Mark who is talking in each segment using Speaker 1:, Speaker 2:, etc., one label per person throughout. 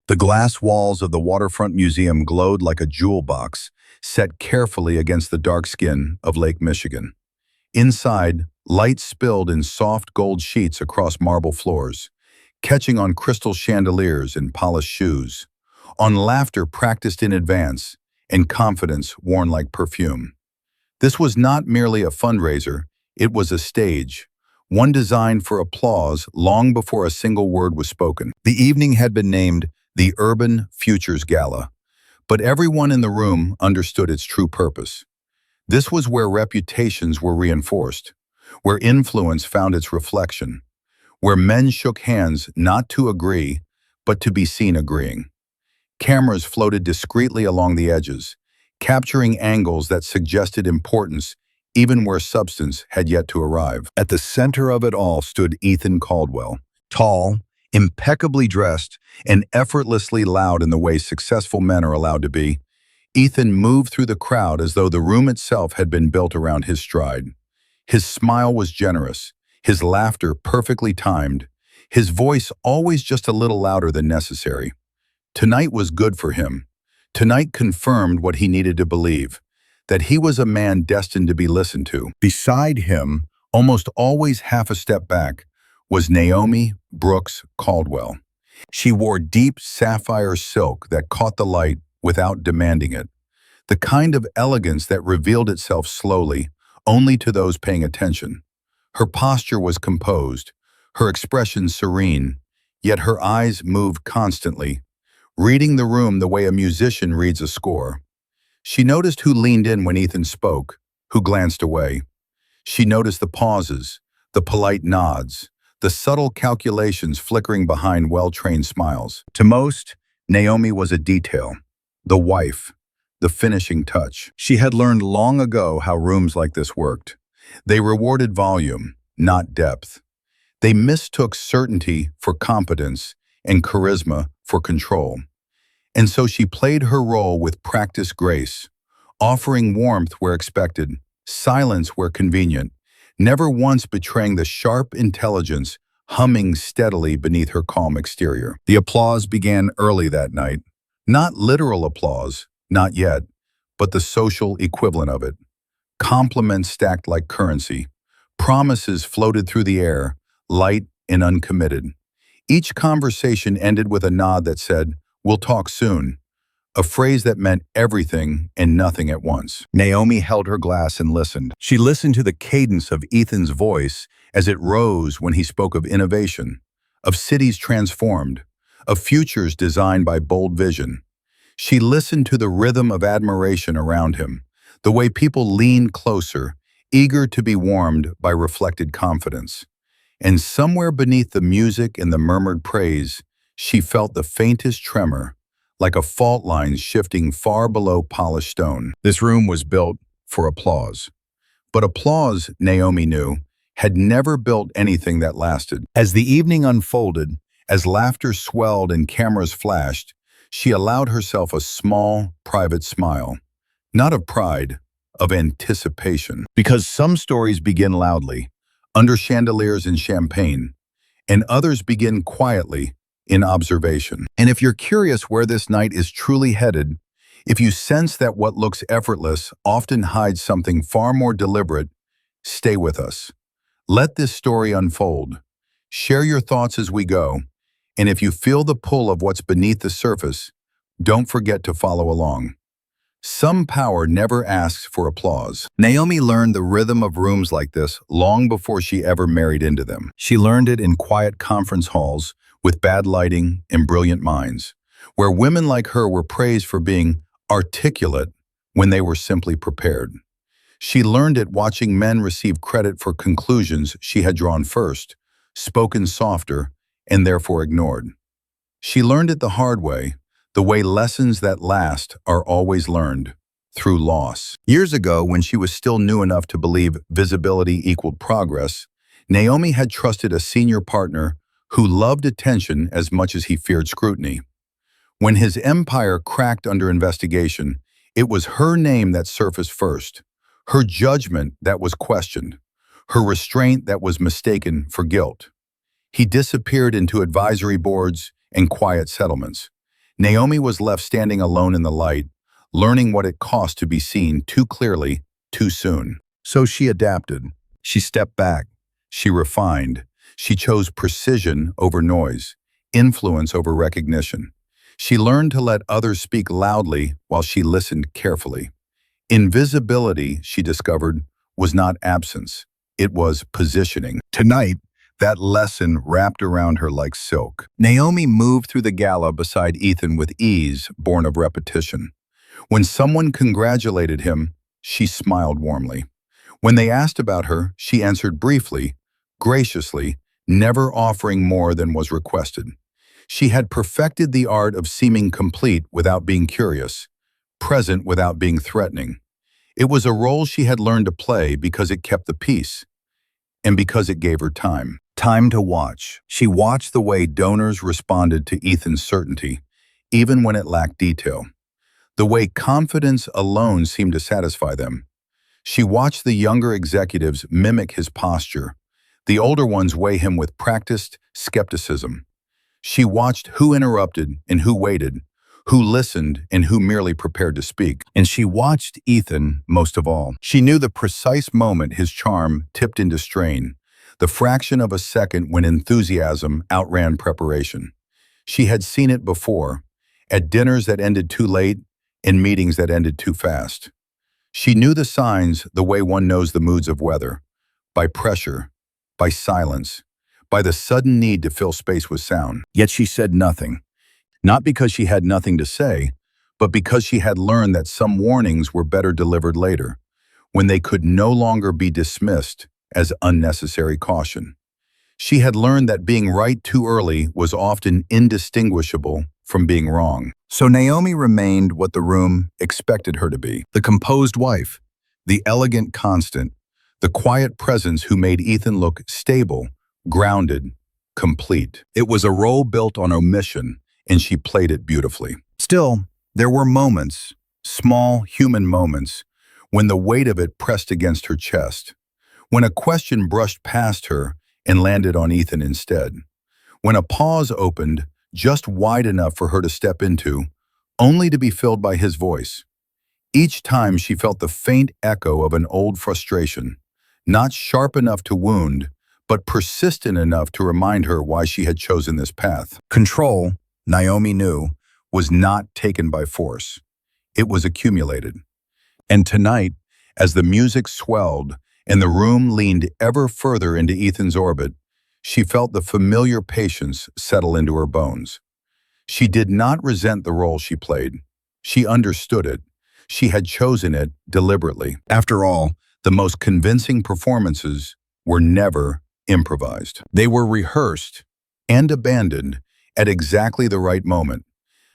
Speaker 1: The glass walls of the waterfront museum glowed like a jewel box, set carefully against the dark skin of Lake Michigan. Inside, light spilled in soft gold sheets across marble floors, catching on crystal chandeliers and polished shoes, on laughter practiced in advance, and confidence worn like perfume. This was not merely a fundraiser, it was a stage, one designed for applause long before a single word was spoken. The evening had been named the Urban Futures Gala, but everyone in the room understood its true purpose. This was where reputations were reinforced, where influence found its reflection, where men shook hands not to agree, but to be seen agreeing. Cameras floated discreetly along the edges, capturing angles that suggested importance even where substance had yet to arrive. At the center of it all stood Ethan Caldwell, tall, impeccably dressed, and effortlessly loud in the way successful men are allowed to be. Ethan moved through the crowd as though the room itself had been built around his stride. His smile was generous, his laughter perfectly timed, his voice always just a little louder than necessary. Tonight was good for him. Tonight confirmed what he needed to believe, that he was a man destined to be listened to. Beside him, almost always half a step back, was Naomi Brooks Caldwell. She wore deep sapphire silk that caught the light without demanding it, the kind of elegance that revealed itself slowly, only to those paying attention. Her posture was composed, her expression serene, yet her eyes moved constantly, reading the room the way a musician reads a score. She noticed who leaned in when Ethan spoke, who glanced away. She noticed the pauses, the polite nods, the subtle calculations flickering behind well-trained smiles. To most, Naomi was a detail, the wife, the finishing touch. She had learned long ago how rooms like this worked. They rewarded volume, not depth. They mistook certainty for competence and charisma for control. And so she played her role with practiced grace, offering warmth where expected, silence where convenient, never once betraying the sharp intelligence humming steadily beneath her calm exterior. The applause began early that night. Not literal applause, not yet, but the social equivalent of it. Compliments stacked like currency. Promises floated through the air, light and uncommitted. Each conversation ended with a nod that said, "We'll talk soon," a phrase that meant everything and nothing at once. Naomi held her glass and listened. She listened to the cadence of Ethan's voice as it rose when he spoke of innovation, of cities transformed, of futures designed by bold vision. She listened to the rhythm of admiration around him, the way people leaned closer, eager to be warmed by reflected confidence. And somewhere beneath the music and the murmured praise, she felt the faintest tremor, like a fault line shifting far below polished stone. This room was built for applause. But applause, Naomi knew, had never built anything that lasted. As the evening unfolded, as laughter swelled and cameras flashed, she allowed herself a small, private smile. Not of pride, of anticipation. Because some stories begin loudly, under chandeliers and champagne, and others begin quietly, in observation. And if you're curious where this night is truly headed, if you sense that what looks effortless often hides something far more deliberate, stay with us. Let this story unfold. Share your thoughts as we go, and if you feel the pull of what's beneath the surface, don't forget to follow along. Some power never asks for applause. Naomi learned the rhythm of rooms like this long before she ever married into them. She learned it in quiet conference halls with bad lighting and brilliant minds, where women like her were praised for being articulate when they were simply prepared. She learned it watching men receive credit for conclusions she had drawn first, spoken softer, and therefore ignored. She learned it the hard way, the way lessons that last are always learned, through loss. Years ago, when she was still new enough to believe visibility equaled progress, Naomi had trusted a senior partner who loved attention as much as he feared scrutiny. When his empire cracked under investigation, it was her name that surfaced first, her judgment that was questioned, her restraint that was mistaken for guilt. He disappeared into advisory boards and quiet settlements, Naomi was left standing alone in the light, learning what it cost to be seen too clearly, too soon. So she adapted. She stepped back. She refined. She chose precision over noise, influence over recognition. She learned to let others speak loudly while she listened carefully. Invisibility, she discovered, was not absence. It was positioning. Tonight, that lesson wrapped around her like silk. Naomi moved through the gala beside Ethan with ease born of repetition. When someone congratulated him, she smiled warmly. When they asked about her, she answered briefly, graciously, never offering more than was requested. She had perfected the art of seeming complete without being curious, present without being threatening. It was a role she had learned to play because it kept the peace, and because it gave her time. Time to watch. She watched the way donors responded to Ethan's certainty, even when it lacked detail. The way confidence alone seemed to satisfy them. She watched the younger executives mimic his posture, the older ones weigh him with practiced skepticism. She watched who interrupted and who waited, who listened and who merely prepared to speak. And she watched Ethan most of all. She knew the precise moment his charm tipped into strain, the fraction of a second when enthusiasm outran preparation. She had seen it before, at dinners that ended too late and meetings that ended too fast. She knew the signs the way one knows the moods of weather, by pressure, by silence, by the sudden need to fill space with sound. Yet she said nothing, not because she had nothing to say, but because she had learned that some warnings were better delivered later, when they could no longer be dismissed as unnecessary caution. She had learned that being right too early was often indistinguishable from being wrong. So Naomi remained what the room expected her to be, the composed wife, the elegant constant, the quiet presence who made Ethan look stable, grounded, complete. It was a role built on omission, and she played it beautifully. Still, there were moments, small human moments, when the weight of it pressed against her chest, when a question brushed past her and landed on Ethan instead, when a pause opened just wide enough for her to step into, only to be filled by his voice. Each time she felt the faint echo of an old frustration, not sharp enough to wound, but persistent enough to remind her why she had chosen this path. Control, Naomi knew, was not taken by force. It was accumulated. And tonight, as the music swelled and the room leaned ever further into Ethan's orbit, she felt the familiar patience settle into her bones. She did not resent the role she played. She understood it. She had chosen it deliberately. After all, the most convincing performances were never improvised. They were rehearsed and abandoned at exactly the right moment.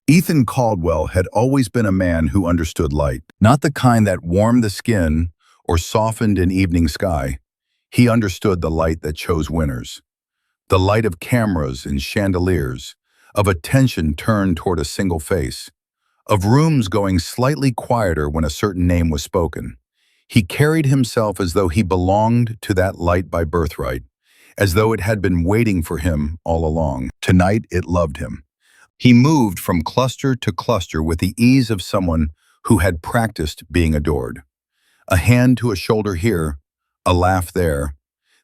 Speaker 1: Ethan Caldwell had always been a man who understood light, not the kind that warmed the skin or softened an evening sky. He understood the light that chose winners. The light of cameras and chandeliers, of attention turned toward a single face, of rooms going slightly quieter when a certain name was spoken. He carried himself as though he belonged to that light by birthright, as though it had been waiting for him all along. Tonight it loved him. He moved from cluster to cluster with the ease of someone who had practiced being adored. A hand to a shoulder here, a laugh there,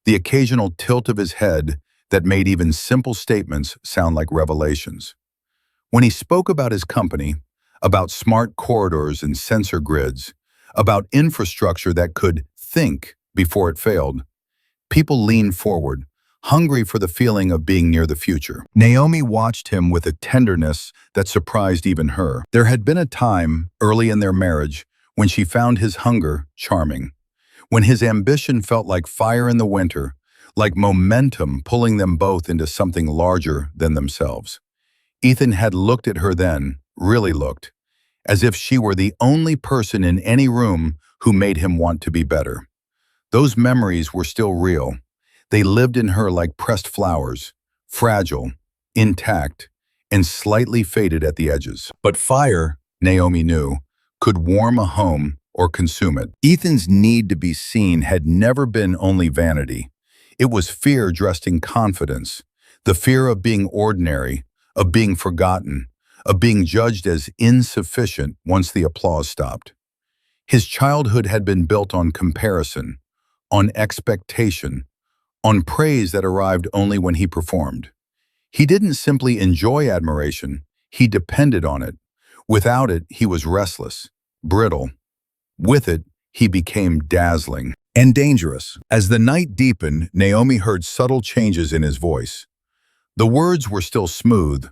Speaker 1: the occasional tilt of his head that made even simple statements sound like revelations. When he spoke about his company, about smart corridors and sensor grids, about infrastructure that could think before it failed, people leaned forward, hungry for the feeling of being near the future. Naomi watched him with a tenderness that surprised even her. There had been a time, early in their marriage, when she found his hunger charming, when his ambition felt like fire in the winter, like momentum pulling them both into something larger than themselves. Ethan had looked at her then, really looked, as if she were the only person in any room who made him want to be better. Those memories were still real. They lived in her like pressed flowers, fragile, intact, and slightly faded at the edges. But fire, Naomi knew, could warm a home or consume it. Ethan's need to be seen had never been only vanity. It was fear dressed in confidence, the fear of being ordinary, of being forgotten, of being judged as insufficient once the applause stopped. His childhood had been built on comparison, on expectation, on praise that arrived only when he performed. He didn't simply enjoy admiration, he depended on it. Without it, he was restless, brittle. With it, he became dazzling and dangerous. As the night deepened, Naomi heard subtle changes in his voice. The words were still smooth,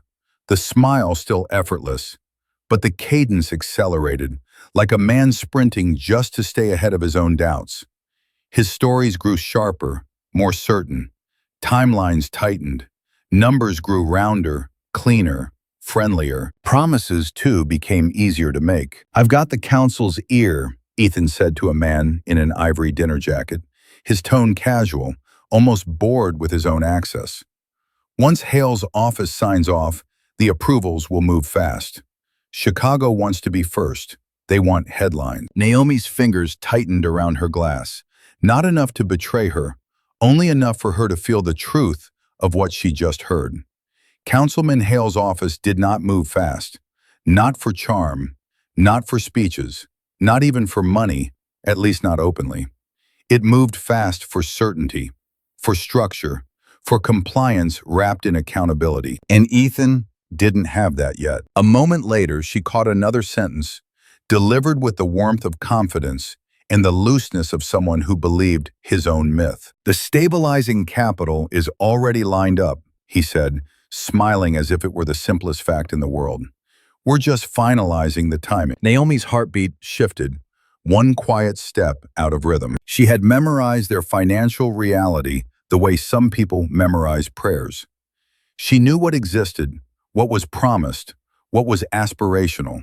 Speaker 1: the smile still effortless, but the cadence accelerated, like a man sprinting just to stay ahead of his own doubts. His stories grew sharper, more certain. Timelines tightened. Numbers grew rounder, cleaner, friendlier. Promises, too, became easier to make. "I've got the council's ear," Ethan said to a man in an ivory dinner jacket, his tone casual, almost bored with his own access. "Once Hale's office signs off, the approvals will move fast. Chicago wants to be first. They want headlines." Naomi's fingers tightened around her glass. Not enough to betray her, only enough for her to feel the truth of what she just heard. Councilman Hale's office did not move fast. Not for charm, not for speeches, not even for money, at least not openly. It moved fast for certainty, for structure, for compliance wrapped in accountability. And Ethan didn't have that yet. A moment later, she caught another sentence, delivered with the warmth of confidence and the looseness of someone who believed his own myth. "The stabilizing capital is already lined up," he said, smiling as if it were the simplest fact in the world. "We're just finalizing the timing." Naomi's heartbeat shifted, one quiet step out of rhythm. She had memorized their financial reality the way some people memorize prayers. She knew what existed, what was promised, what was aspirational.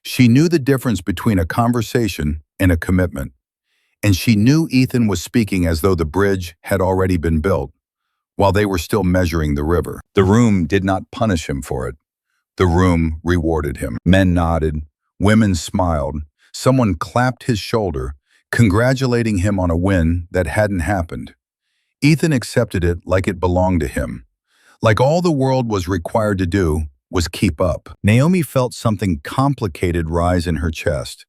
Speaker 1: She knew the difference between a conversation and a commitment. And she knew Ethan was speaking as though the bridge had already been built, while they were still measuring the river. The room did not punish him for it. The room rewarded him. Men nodded, women smiled, someone clapped his shoulder, congratulating him on a win that hadn't happened. Ethan accepted it like it belonged to him, like all the world was required to do was keep up. Naomi felt something complicated rise in her chest,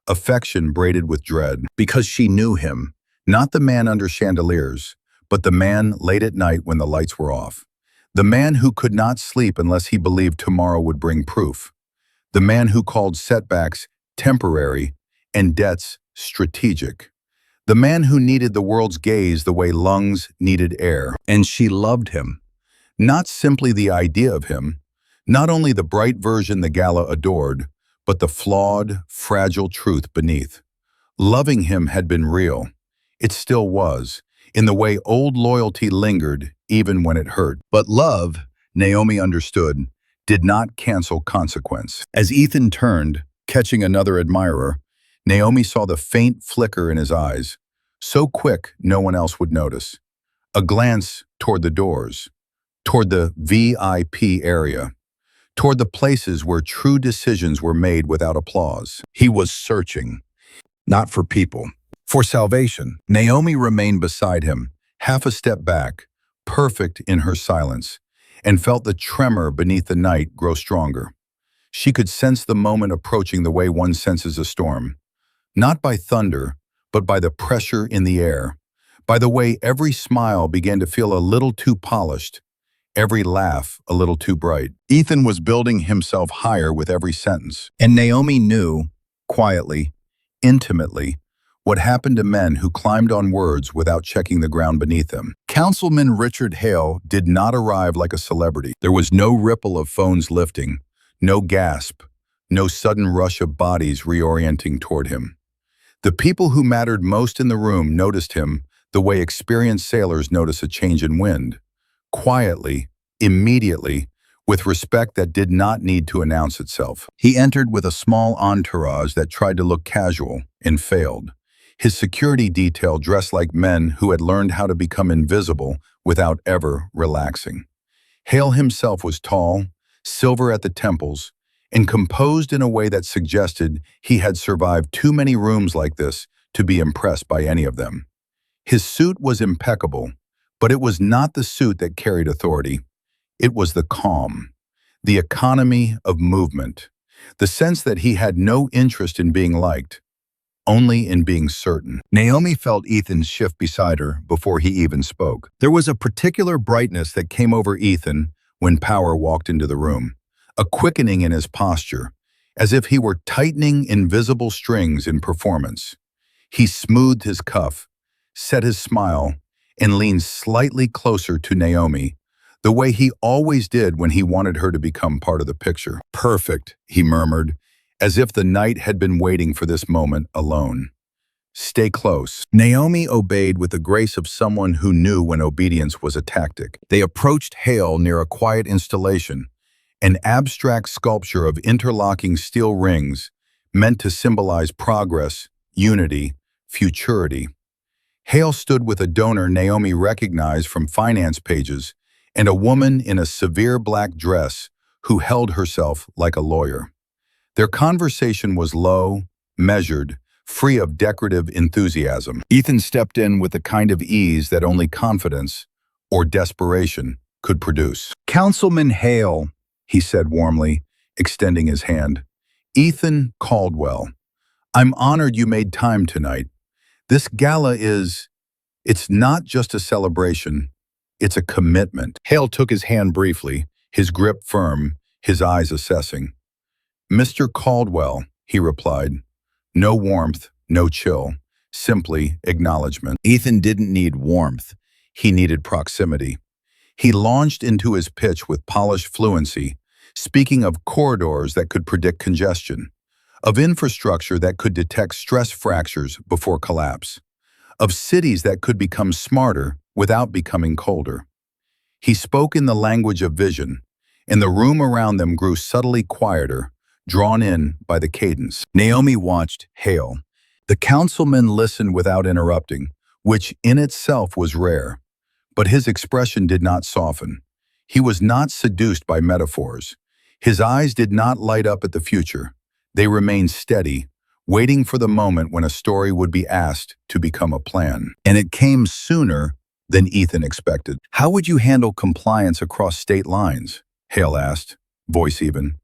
Speaker 1: affection braided with dread, because she knew him, not the man under chandeliers, but the man late at night when the lights were off. The man who could not sleep unless he believed tomorrow would bring proof. The man who called setbacks temporary and debts strategic. The man who needed the world's gaze the way lungs needed air. And she loved him. Not simply the idea of him, not only the bright version the Gala adored, but the flawed, fragile truth beneath. Loving him had been real. It still was, in the way old loyalty lingered even when it hurt. But love, Naomi understood, did not cancel consequence. As Ethan turned, catching another admirer, Naomi saw the faint flicker in his eyes, so quick no one else would notice. A glance toward the doors, toward the VIP area, toward the places where true decisions were made without applause. He was searching, not for people, for salvation. Naomi remained beside him, half a step back, perfect in her silence, and felt the tremor beneath the night grow stronger. She could sense the moment approaching the way one senses a storm, not by thunder, but by the pressure in the air, by the way every smile began to feel a little too polished, every laugh a little too bright. Ethan was building himself higher with every sentence, and Naomi knew, quietly, intimately, what happened to men who climbed on words without checking the ground beneath them. Councilman Richard Hale did not arrive like a celebrity. There was no ripple of phones lifting, no gasp, no sudden rush of bodies reorienting toward him. The people who mattered most in the room noticed him the way experienced sailors notice a change in wind. Quietly, immediately, with respect that did not need to announce itself. He entered with a small entourage that tried to look casual and failed. His security detail dressed like men who had learned how to become invisible without ever relaxing. Hale himself was tall, silver at the temples, and composed in a way that suggested he had survived too many rooms like this to be impressed by any of them. His suit was impeccable, but it was not the suit that carried authority. It was the calm, the economy of movement, the sense that he had no interest in being liked, only in being certain. Naomi felt Ethan's shift beside her before he even spoke. There was a particular brightness that came over Ethan when Power walked into the room, a quickening in his posture, as if he were tightening invisible strings in performance. He smoothed his cuff, set his smile, and leaned slightly closer to Naomi, the way he always did when he wanted her to become part of the picture. "Perfect," he murmured, as if the night had been waiting for this moment alone. "Stay close." Naomi obeyed with the grace of someone who knew when obedience was a tactic. They approached Hale near a quiet installation, an abstract sculpture of interlocking steel rings meant to symbolize progress, unity, futurity. Hale stood with a donor Naomi recognized from finance pages and a woman in a severe black dress who held herself like a lawyer. Their conversation was low, measured, free of decorative enthusiasm. Ethan stepped in with the kind of ease that only confidence, or desperation, could produce. "Councilman Hale," he said warmly, extending his hand. "Ethan Caldwell, I'm honored you made time tonight. This gala it's not just a celebration, it's a commitment." Hale took his hand briefly, his grip firm, his eyes assessing. "Mr. Caldwell," he replied. No warmth, no chill, simply acknowledgement. Ethan didn't need warmth, he needed proximity. He launched into his pitch with polished fluency, speaking of corridors that could predict congestion, of infrastructure that could detect stress fractures before collapse, of cities that could become smarter without becoming colder. He spoke in the language of vision, and the room around them grew subtly quieter, drawn in by the cadence. Naomi watched Hale. The councilman listened without interrupting, which in itself was rare. But his expression did not soften. He was not seduced by metaphors. His eyes did not light up at the future. They remained steady, waiting for the moment when a story would be asked to become a plan. And it came sooner than Ethan expected. "How would you handle compliance across state lines?" Hale asked, voice even.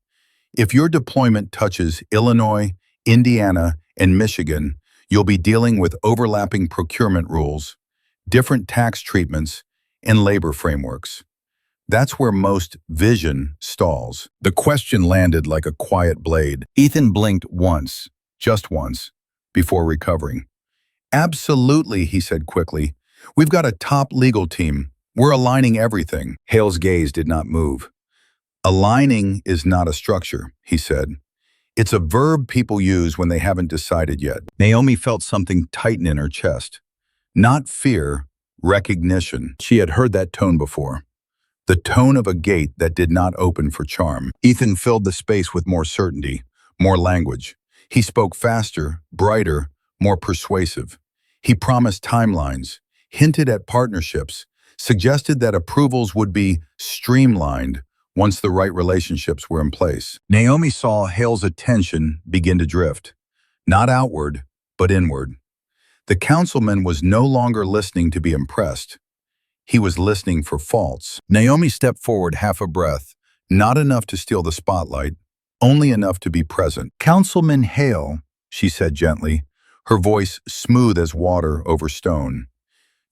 Speaker 1: "If your deployment touches Illinois, Indiana, and Michigan, you'll be dealing with overlapping procurement rules, different tax treatments, and labor frameworks. That's where most vision stalls." The question landed like a quiet blade. Ethan blinked once, just once, before recovering. "Absolutely," he said quickly. "We've got a top legal team. We're aligning everything." Hale's gaze did not move. "Aligning is not a structure," he said. "It's a verb people use when they haven't decided yet." Naomi felt something tighten in her chest. Not fear, recognition. She had heard that tone before. The tone of a gate that did not open for charm. Ethan filled the space with more certainty, more language. He spoke faster, brighter, more persuasive. He promised timelines, hinted at partnerships, suggested that approvals would be streamlined once the right relationships were in place. Naomi saw Hale's attention begin to drift, not outward, but inward. The councilman was no longer listening to be impressed. He was listening for faults. Naomi stepped forward half a breath, not enough to steal the spotlight, only enough to be present. "Councilman Hale," she said gently, her voice smooth as water over stone.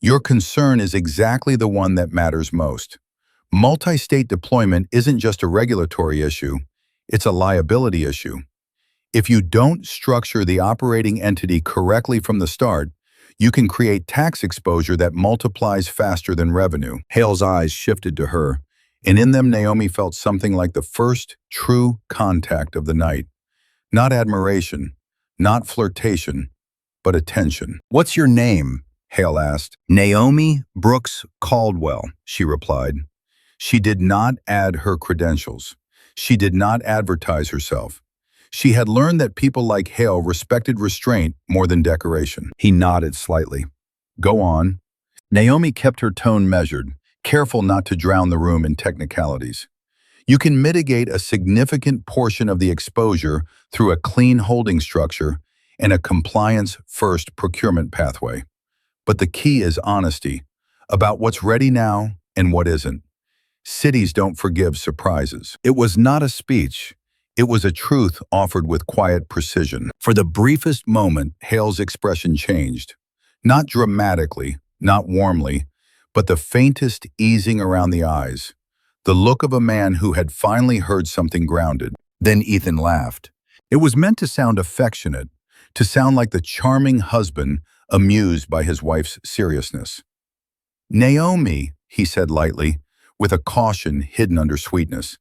Speaker 1: "Your concern is exactly the one that matters most. Multi-state deployment isn't just a regulatory issue, it's a liability issue. If you don't structure the operating entity correctly from the start, you can create tax exposure that multiplies faster than revenue." Hale's eyes shifted to her, and in them Naomi felt something like the first true contact of the night. Not admiration, not flirtation, but attention. "What's your name?" Hale asked. "Naomi Brooks Caldwell," she replied. She did not add her credentials. She did not advertise herself. She had learned that people like Hale respected restraint more than decoration. He nodded slightly. "Go on." Naomi kept her tone measured, careful not to drown the room in technicalities. "You can mitigate a significant portion of the exposure through a clean holding structure and a compliance-first procurement pathway. But the key is honesty, about what's ready now and what isn't. Cities don't forgive surprises. It was not a speech. It was a truth offered with quiet precision. For the briefest moment, Hale's expression changed. Not dramatically, not warmly, but the faintest easing around the eyes. The look of a man who had finally heard something grounded. Then Ethan laughed. It was meant to sound affectionate, to sound like the charming husband amused by his wife's seriousness. Naomi, he said lightly, with a caution hidden under sweetness.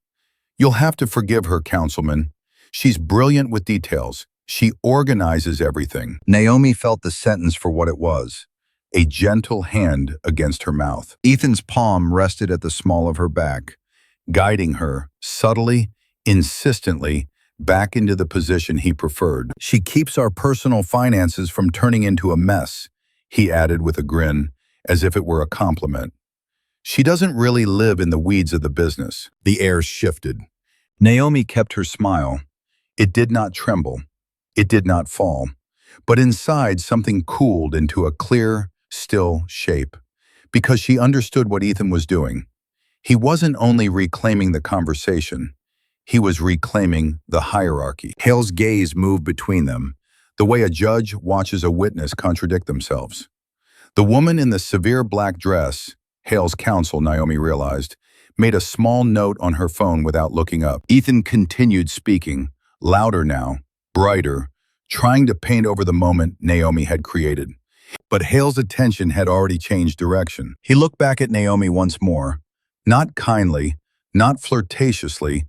Speaker 1: You'll have to forgive her, Councilman. She's brilliant with details. She organizes everything. Naomi felt the sentence for what it was, a gentle hand against her mouth. Ethan's palm rested at the small of her back, guiding her, subtly, insistently, back into the position he preferred. She keeps our personal finances from turning into a mess, he added with a grin, as if it were a compliment. She doesn't really live in the weeds of the business. The air shifted. Naomi kept her smile. It did not tremble. It did not fall. But inside, something cooled into a clear, still shape. Because she understood what Ethan was doing. He wasn't only reclaiming the conversation. He was reclaiming the hierarchy. Hale's gaze moved between them, the way a judge watches a witness contradict themselves. The woman in the severe black dress, Hale's counsel, Naomi realized, made a small note on her phone without looking up. Ethan continued speaking, louder now, brighter, trying to paint over the moment Naomi had created. But Hale's attention had already changed direction. He looked back at Naomi once more, not kindly, not flirtatiously,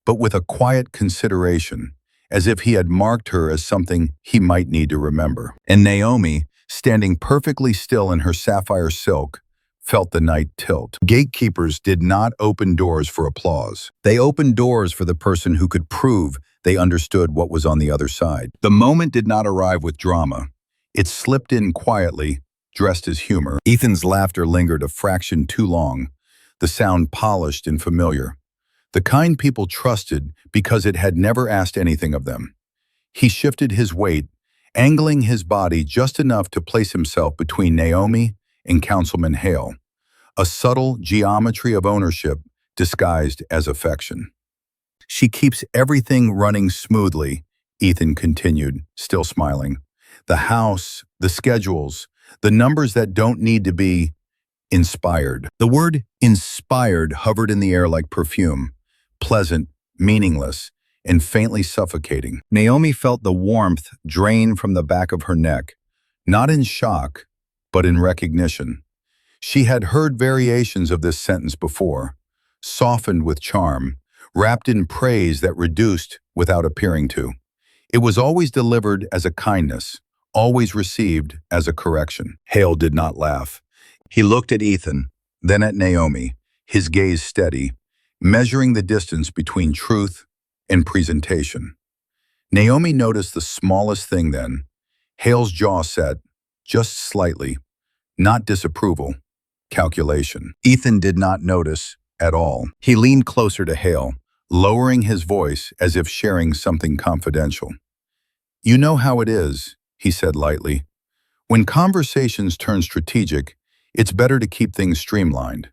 Speaker 1: but with a quiet consideration, as if he had marked her as something he might need to remember. And Naomi, standing perfectly still in her sapphire silk, felt the night tilt. Gatekeepers did not open doors for applause. They opened doors for the person who could prove they understood what was on the other side. The moment did not arrive with drama. It slipped in quietly, dressed as humor. Ethan's laughter lingered a fraction too long, the sound polished and familiar. The kind people trusted because it had never asked anything of them. He shifted his weight, angling his body just enough to place himself between Naomi and Councilman Hale, a subtle geometry of ownership disguised as affection. She keeps everything running smoothly, Ethan continued, still smiling. The house, the schedules, the numbers that don't need to be inspired. The word inspired hovered in the air like perfume, pleasant, meaningless, and faintly suffocating. Naomi felt the warmth drain from the back of her neck, not in shock, but in recognition. She had heard variations of this sentence before, softened with charm, wrapped in praise that reduced without appearing to. It was always delivered as a kindness, always received as a correction. Hale did not laugh. He looked at Ethan, then at Naomi, his gaze steady, measuring the distance between truth and presentation. Naomi noticed the smallest thing then. Hale's jaw set, just slightly, not disapproval, calculation. Ethan did not notice at all. He leaned closer to Hale, lowering his voice as if sharing something confidential. You know how it is, he said lightly. When conversations turn strategic, it's better to keep things streamlined.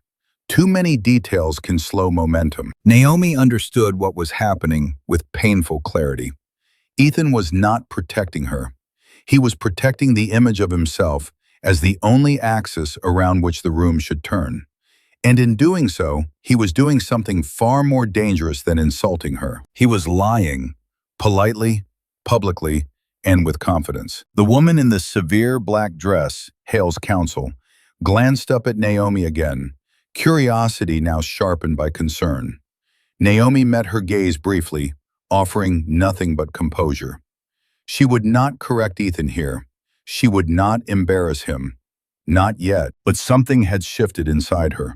Speaker 1: Too many details can slow momentum. Naomi understood what was happening with painful clarity. Ethan was not protecting her. He was protecting the image of himself as the only axis around which the room should turn. And in doing so, he was doing something far more dangerous than insulting her. He was lying, politely, publicly, and with confidence. The woman in the severe black dress, Hale's counsel, glanced up at Naomi again, curiosity now sharpened by concern. Naomi met her gaze briefly, offering nothing but composure. She would not correct Ethan here. She would not embarrass him. Not yet, but something had shifted inside her,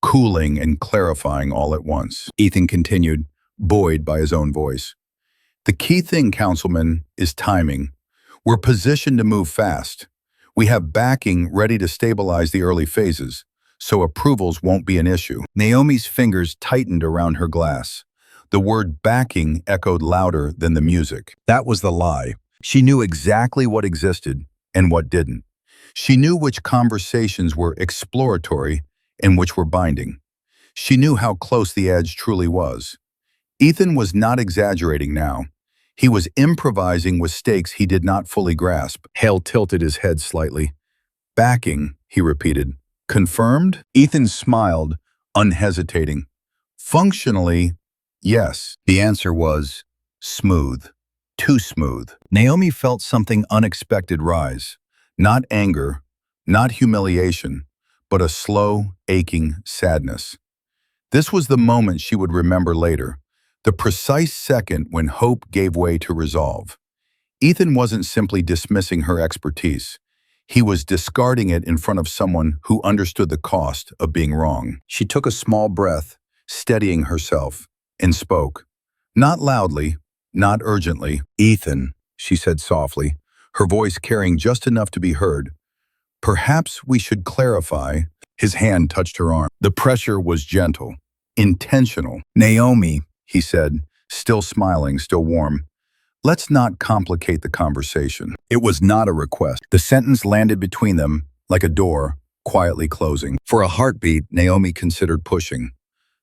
Speaker 1: cooling and clarifying all at once. Ethan continued, buoyed by his own voice. The key thing, Councilman, is timing. We're positioned to move fast. We have backing ready to stabilize the early phases, so approvals won't be an issue. Naomi's fingers tightened around her glass. The word backing echoed louder than the music. That was the lie. She knew exactly what existed and what didn't. She knew which conversations were exploratory and which were binding. She knew how close the edge truly was. Ethan was not exaggerating now. He was improvising with stakes he did not fully grasp. Hale tilted his head slightly. Backing, he repeated. Confirmed? Ethan smiled, unhesitating. Functionally, yes. The answer was smooth. Too smooth. Naomi felt something unexpected rise. Not anger, not humiliation, but a slow, aching sadness. This was the moment she would remember later, the precise second when hope gave way to resolve. Ethan wasn't simply dismissing her expertise. He was discarding it in front of someone who understood the cost of being wrong. She took a small breath, steadying herself, and spoke. Not loudly, not urgently. Ethan, she said softly, her voice carrying just enough to be heard. Perhaps we should clarify. His hand touched her arm. The pressure was gentle, intentional. Naomi, he said, still smiling, still warm. Let's not complicate the conversation. It was not a request. The sentence landed between them like a door, quietly closing. For a heartbeat, Naomi considered pushing.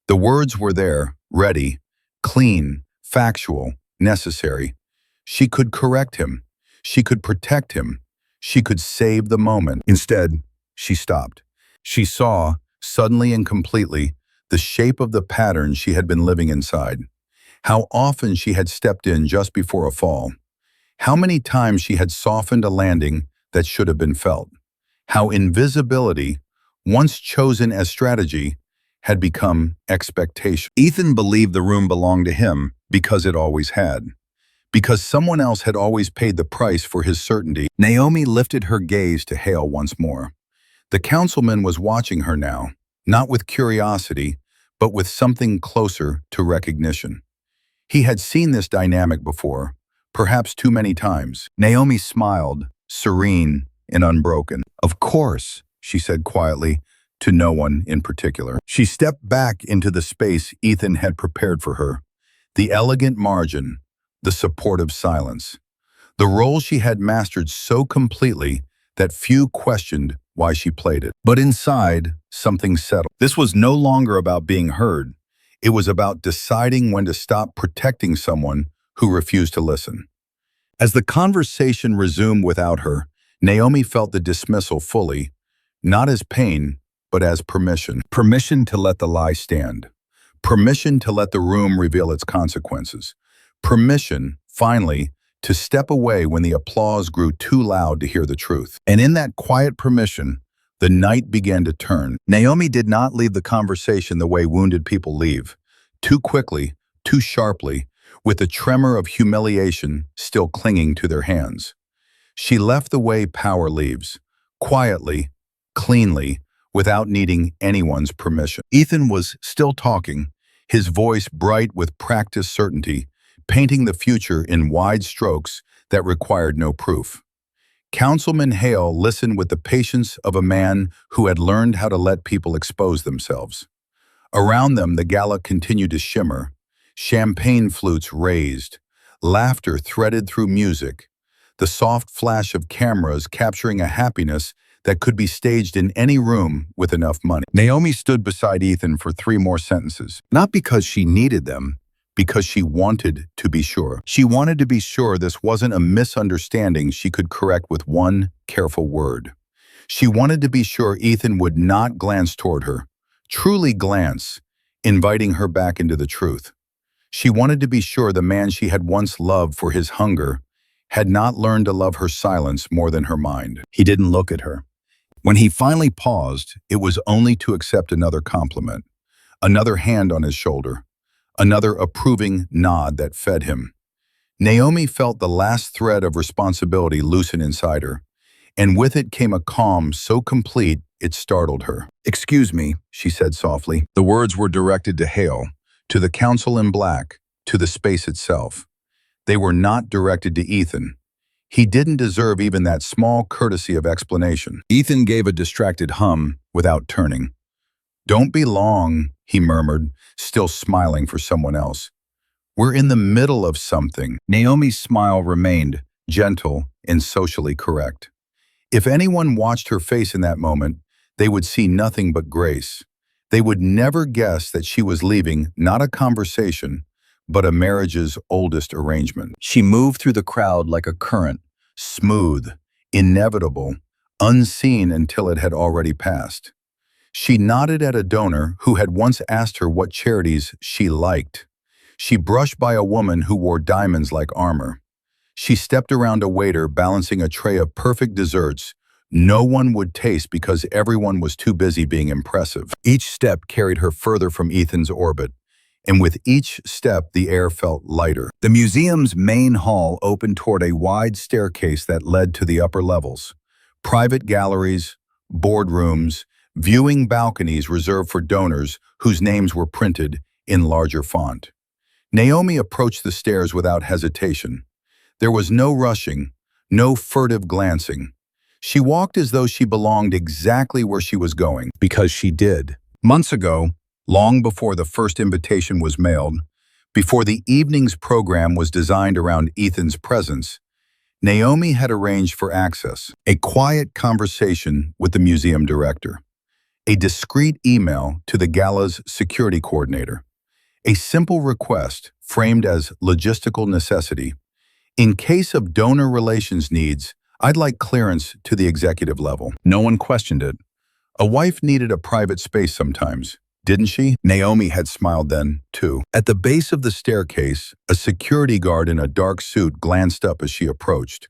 Speaker 1: The words were there, ready, clean, factual, necessary. She could correct him. She could protect him. She could save the moment. Instead, she stopped. She saw, suddenly and completely, the shape of the pattern she had been living inside. How often she had stepped in just before a fall. How many times she had softened a landing that should have been felt. How invisibility, once chosen as strategy, had become expectation. Ethan believed the room belonged to him because it always had. Because someone else had always paid the price for his certainty. Naomi lifted her gaze to Hale once more. The councilman was watching her now, not with curiosity, but with something closer to recognition. He had seen this dynamic before, perhaps too many times. Naomi smiled, serene and unbroken. Of course, she said quietly, to no one in particular. She stepped back into the space Ethan had prepared for her. The elegant margin, the supportive silence. The role she had mastered so completely that few questioned why she played it. But inside, something settled. This was no longer about being heard. It was about deciding when to stop protecting someone who refused to listen. As the conversation resumed without her, Naomi felt the dismissal fully, not as pain, but as permission. Permission to let the lie stand. Permission to let the room reveal its consequences. Permission, finally, to step away when the applause grew too loud to hear the truth. And in that quiet permission, the night began to turn. Naomi did not leave the conversation the way wounded people leave. Too quickly, too sharply, with a tremor of humiliation still clinging to their hands. She left the way power leaves, quietly, cleanly, without needing anyone's permission. Ethan was still talking, his voice bright with practiced certainty, painting the future in wide strokes that required no proof. Councilman Hale listened with the patience of a man who had learned how to let people expose themselves. Around them, the gala continued to shimmer. Champagne flutes raised. Laughter threaded through music. The soft flash of cameras capturing a happiness that could be staged in any room with enough money. Naomi stood beside Ethan for 3 more sentences, not because she needed them, because she wanted to be sure. She wanted to be sure this wasn't a misunderstanding she could correct with one careful word. She wanted to be sure Ethan would not glance toward her, truly glance, inviting her back into the truth. She wanted to be sure the man she had once loved for his hunger had not learned to love her silence more than her mind. He didn't look at her. When he finally paused, it was only to accept another compliment, another hand on his shoulder, another approving nod that fed him. Naomi felt the last thread of responsibility loosen inside her, and with it came a calm so complete it startled her. "Excuse me," she said softly. The words were directed to Hale, to the council in black, to the space itself. They were not directed to Ethan. He didn't deserve even that small courtesy of explanation. Ethan gave a distracted hum without turning. "Don't be long," he murmured, still smiling for someone else. "We're in the middle of something." Naomi's smile remained, gentle and socially correct. If anyone watched her face in that moment, they would see nothing but grace. They would never guess that she was leaving not a conversation, but a marriage's oldest arrangement. She moved through the crowd like a current, smooth, inevitable, unseen until it had already passed. She nodded at a donor who had once asked her what charities she liked. She brushed by a woman who wore diamonds like armor. She stepped around a waiter balancing a tray of perfect desserts no one would taste because everyone was too busy being impressive. Each step carried her further from Ethan's orbit, and with each step the air felt lighter. The museum's main hall opened toward a wide staircase that led to the upper levels. Private galleries, boardrooms, viewing balconies reserved for donors whose names were printed in larger font. Naomi approached the stairs without hesitation. There was no rushing, no furtive glancing. She walked as though she belonged exactly where she was going, because she did. Months ago, long before the first invitation was mailed, before the evening's program was designed around Ethan's presence, Naomi had arranged for access, a quiet conversation with the museum director, a discreet email to the Gala's security coordinator, a simple request framed as logistical necessity. In case of donor relations needs, I'd like clearance to the executive level. No one questioned it. A wife needed a private space sometimes, didn't she? Naomi had smiled then, too. At the base of the staircase, a security guard in a dark suit glanced up as she approached.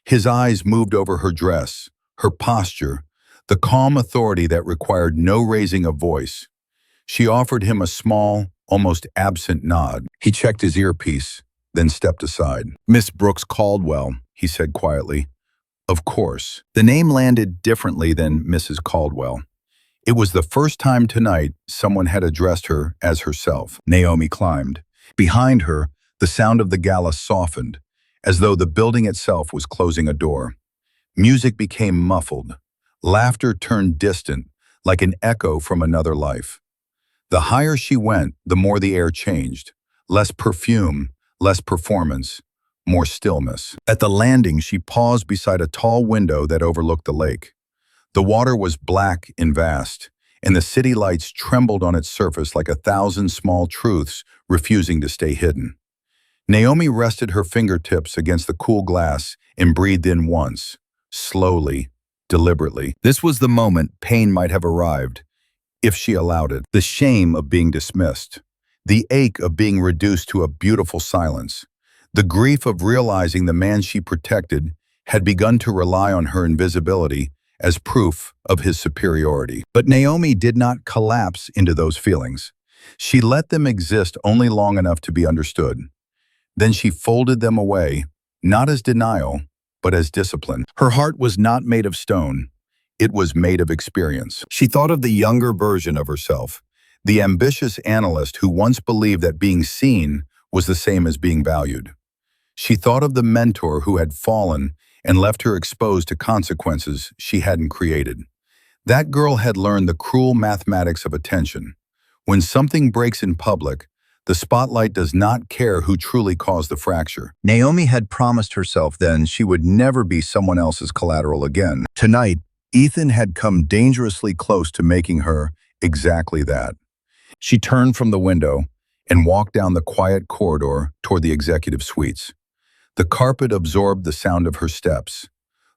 Speaker 1: His eyes moved over her dress, her posture, the calm authority that required no raising of voice. She offered him a small, almost absent nod. He checked his earpiece, then stepped aside. "Miss Brooks Caldwell," he said quietly. Of course. The name landed differently than Mrs. Caldwell. It was the first time tonight someone had addressed her as herself. Naomi climbed. Behind her, the sound of the gala softened, as though the building itself was closing a door. Music became muffled. Laughter turned distant, like an echo from another life. The higher she went, the more the air changed. Less perfume, less performance, more stillness. At the landing, she paused beside a tall window that overlooked the lake. The water was black and vast, and the city lights trembled on its surface like 1,000 small truths refusing to stay hidden. Naomi rested her fingertips against the cool glass and breathed in once, slowly, deliberately. This was the moment pain might have arrived, if she allowed it. The shame of being dismissed, the ache of being reduced to a beautiful silence, the grief of realizing the man she protected had begun to rely on her invisibility as proof of his superiority. But Naomi did not collapse into those feelings. She let them exist only long enough to be understood. Then she folded them away, not as denial, but as discipline. Her heart was not made of stone. It was made of experience. She thought of the younger version of herself, the ambitious analyst who once believed that being seen was the same as being valued. She thought of the mentor who had fallen and left her exposed to consequences she hadn't created. That girl had learned the cruel mathematics of attention. When something breaks in public, the spotlight does not care who truly caused the fracture. Naomi had promised herself then she would never be someone else's collateral again. Tonight, Ethan had come dangerously close to making her exactly that. She turned from the window and walked down the quiet corridor toward the executive suites. The carpet absorbed the sound of her steps.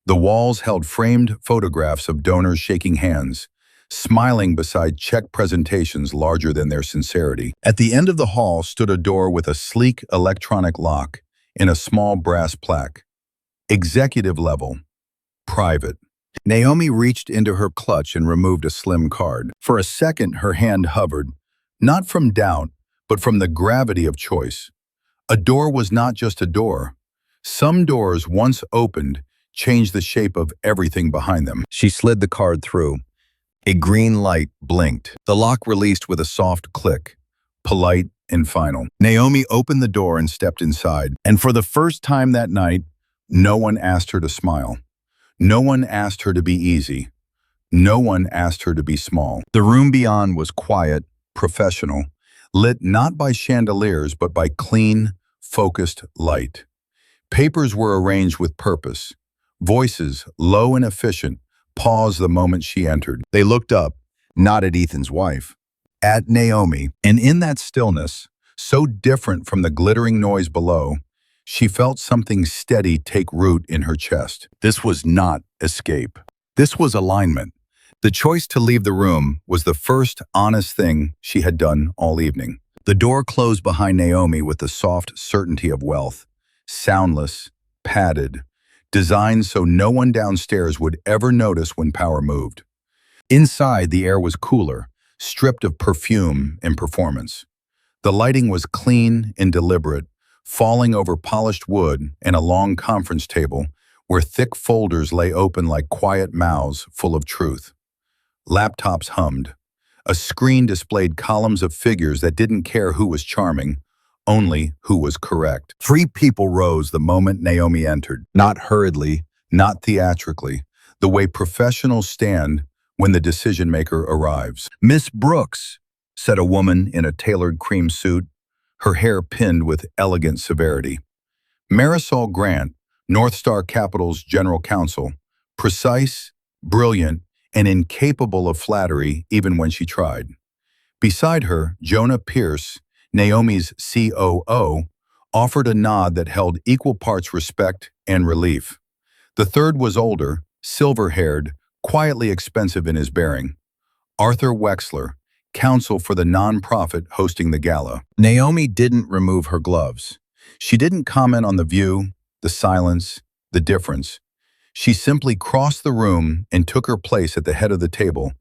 Speaker 1: The walls held framed photographs of donors shaking hands, smiling beside check presentations larger than their sincerity. At the end of the hall stood a door with a sleek electronic lock and a small brass plaque. Executive level. Private. Naomi reached into her clutch and removed a slim card. For a second, her hand hovered, not from doubt, but from the gravity of choice. A door was not just a door. Some doors, once opened, changed the shape of everything behind them. She slid the card through. A green light blinked. The lock released with a soft click, polite and final. Naomi opened the door and stepped inside. And for the first time that night, no one asked her to smile. No one asked her to be easy. No one asked her to be small. The room beyond was quiet, professional, lit not by chandeliers but by clean, focused light. Papers were arranged with purpose. Voices, low and efficient, paused the moment she entered. They looked up, not at Ethan's wife, at Naomi, and in that stillness, so different from the glittering noise below, she felt something steady take root in her chest. This was not escape. This was alignment. The choice to leave the room was the first honest thing she had done all evening. The door closed behind Naomi with the soft certainty of wealth, soundless, padded, designed so no one downstairs would ever notice when power moved. Inside, the air was cooler, stripped of perfume and performance. The lighting was clean and deliberate, falling over polished wood and a long conference table where thick folders lay open like quiet mouths full of truth. Laptops hummed. A screen displayed columns of figures that didn't care who was charming, only who was correct. 3 people rose the moment Naomi entered, not hurriedly, not theatrically, the way professionals stand when the decision-maker arrives. "Miss Brooks," said a woman in a tailored cream suit, her hair pinned with elegant severity. Marisol Grant, North Star Capital's general counsel, precise, brilliant, and incapable of flattery even when she tried. Beside her, Jonah Pierce, Naomi's COO, offered a nod that held equal parts respect and relief. The third was older, silver-haired, quietly expensive in his bearing. Arthur Wexler, counsel for the nonprofit hosting the gala. Naomi didn't remove her gloves. She didn't comment on the view, the silence, the difference. She simply crossed the room and took her place at the head of the table,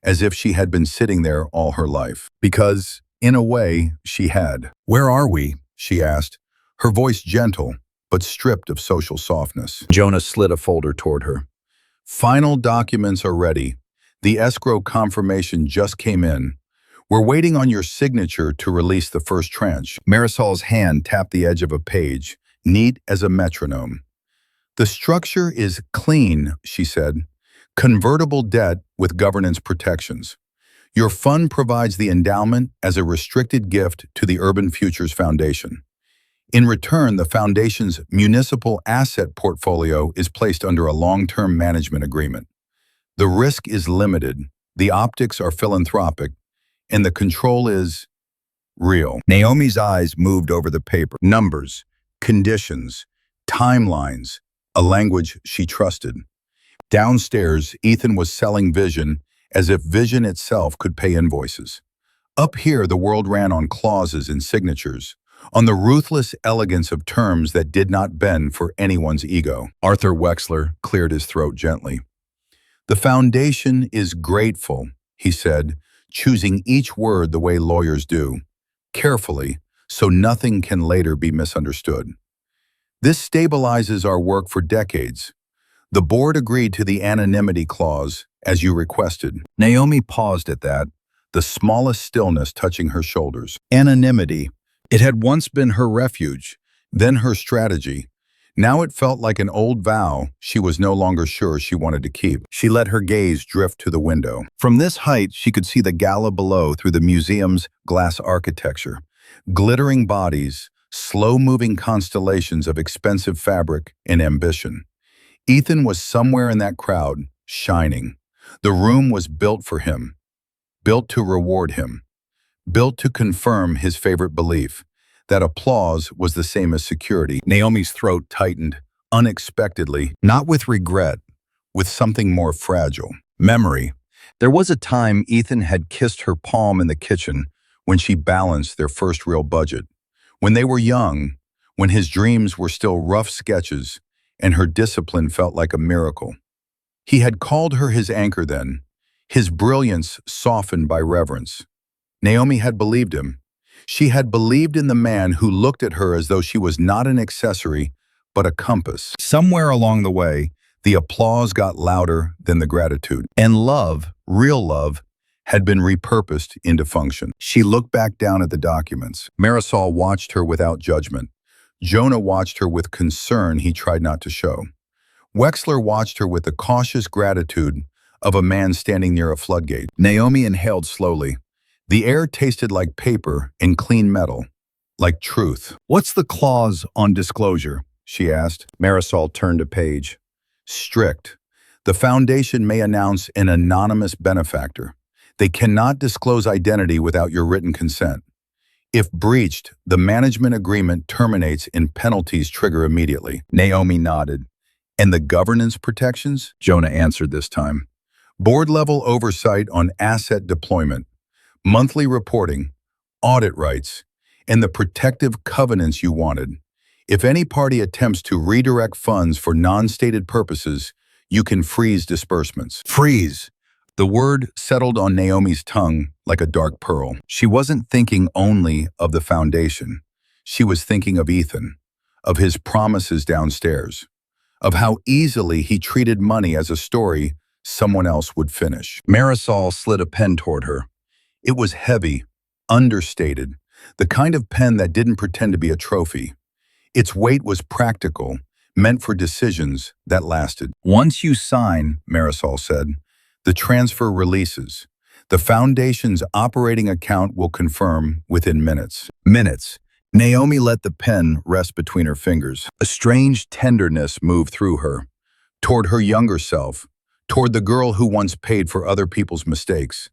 Speaker 1: as if she had been sitting there all her life. Because, in a way, she had. "Where are we?" she asked, her voice gentle, but stripped of social softness. Jonah slid a folder toward her. "Final documents are ready. The escrow confirmation just came in. We're waiting on your signature to release the first tranche." Marisol's hand tapped the edge of a page, neat as a metronome. "The structure is clean," she said. "Convertible debt with governance protections. Your fund provides the endowment as a restricted gift to the Urban Futures Foundation. In return, the foundation's municipal asset portfolio is placed under a long-term management agreement. The risk is limited, the optics are philanthropic, and the control is real." Naomi's eyes moved over the paper. Numbers, conditions, timelines, a language she trusted. Downstairs, Ethan was selling vision as if vision itself could pay invoices. Up here, the world ran on clauses and signatures, on the ruthless elegance of terms that did not bend for anyone's ego. Arthur Wexler cleared his throat gently. "The foundation is grateful," he said, choosing each word the way lawyers do, carefully, so nothing can later be misunderstood. "This stabilizes our work for decades. The board agreed to the anonymity clause, as you requested." Naomi paused at that, the smallest stillness touching her shoulders. Anonymity. It had once been her refuge, then her strategy. Now it felt like an old vow she was no longer sure she wanted to keep. She let her gaze drift to the window. From this height, she could see the Gala below through the museum's glass architecture. Glittering bodies, slow-moving constellations of expensive fabric and ambition. Ethan was somewhere in that crowd, shining. The room was built for him, built to reward him, built to confirm his favorite belief, that applause was the same as security. Naomi's throat tightened, unexpectedly, not with regret, with something more fragile. Memory. There was a time Ethan had kissed her palm in the kitchen when she balanced their first real budget. When they were young, when his dreams were still rough sketches, and her discipline felt like a miracle. He had called her his anchor then, his brilliance softened by reverence. Naomi had believed him. She had believed in the man who looked at her as though she was not an accessory, but a compass. Somewhere along the way, the applause got louder than the gratitude. And love, real love, had been repurposed into function. She looked back down at the documents. Marisol watched her without judgment. Jonah watched her with concern he tried not to show. Wexler watched her with the cautious gratitude of a man standing near a floodgate. Naomi inhaled slowly. The air tasted like paper and clean metal, like truth. "What's the clause on disclosure?" she asked. Marisol turned a page. "Strict. The foundation may announce an anonymous benefactor. They cannot disclose identity without your written consent. If breached, the management agreement terminates and penalties trigger immediately. Naomi nodded. And the governance protections? Jonah answered this time. Board-level oversight on asset deployment, monthly reporting, audit rights, and the protective covenants you wanted. If any party attempts to redirect funds for non-stated purposes, you can freeze disbursements. Freeze! The word settled on Naomi's tongue like a dark pearl. She wasn't thinking only of the foundation. She was thinking of Ethan, of his promises downstairs, of how easily he treated money as a story someone else would finish. Marisol slid a pen toward her. It was heavy, understated, the kind of pen that didn't pretend to be a trophy. Its weight was practical, meant for decisions that lasted. Once you sign, Marisol said, the transfer releases. The foundation's operating account will confirm within minutes. Minutes. Naomi let the pen rest between her fingers. A strange tenderness moved through her, toward her younger self, toward the girl who once paid for other people's mistakes,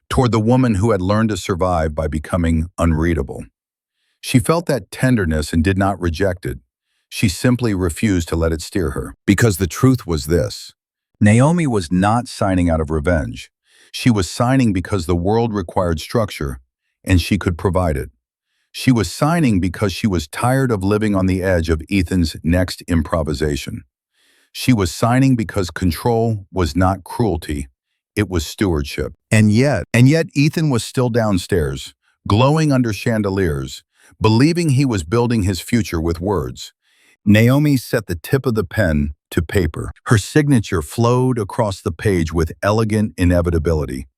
Speaker 1: toward the woman who had learned to survive by becoming unreadable. She felt that tenderness and did not reject it. She simply refused to let it steer her. Because the truth was this. Naomi was not signing out of revenge. She was signing because the world required structure, and she could provide it. She was signing because she was tired of living on the edge of Ethan's next improvisation. She was signing because control was not cruelty, it was stewardship. And yet Ethan was still downstairs, glowing under chandeliers, believing he was building his future with words. Naomi set the tip of the pen to paper. Her signature flowed across the page with elegant inevitability.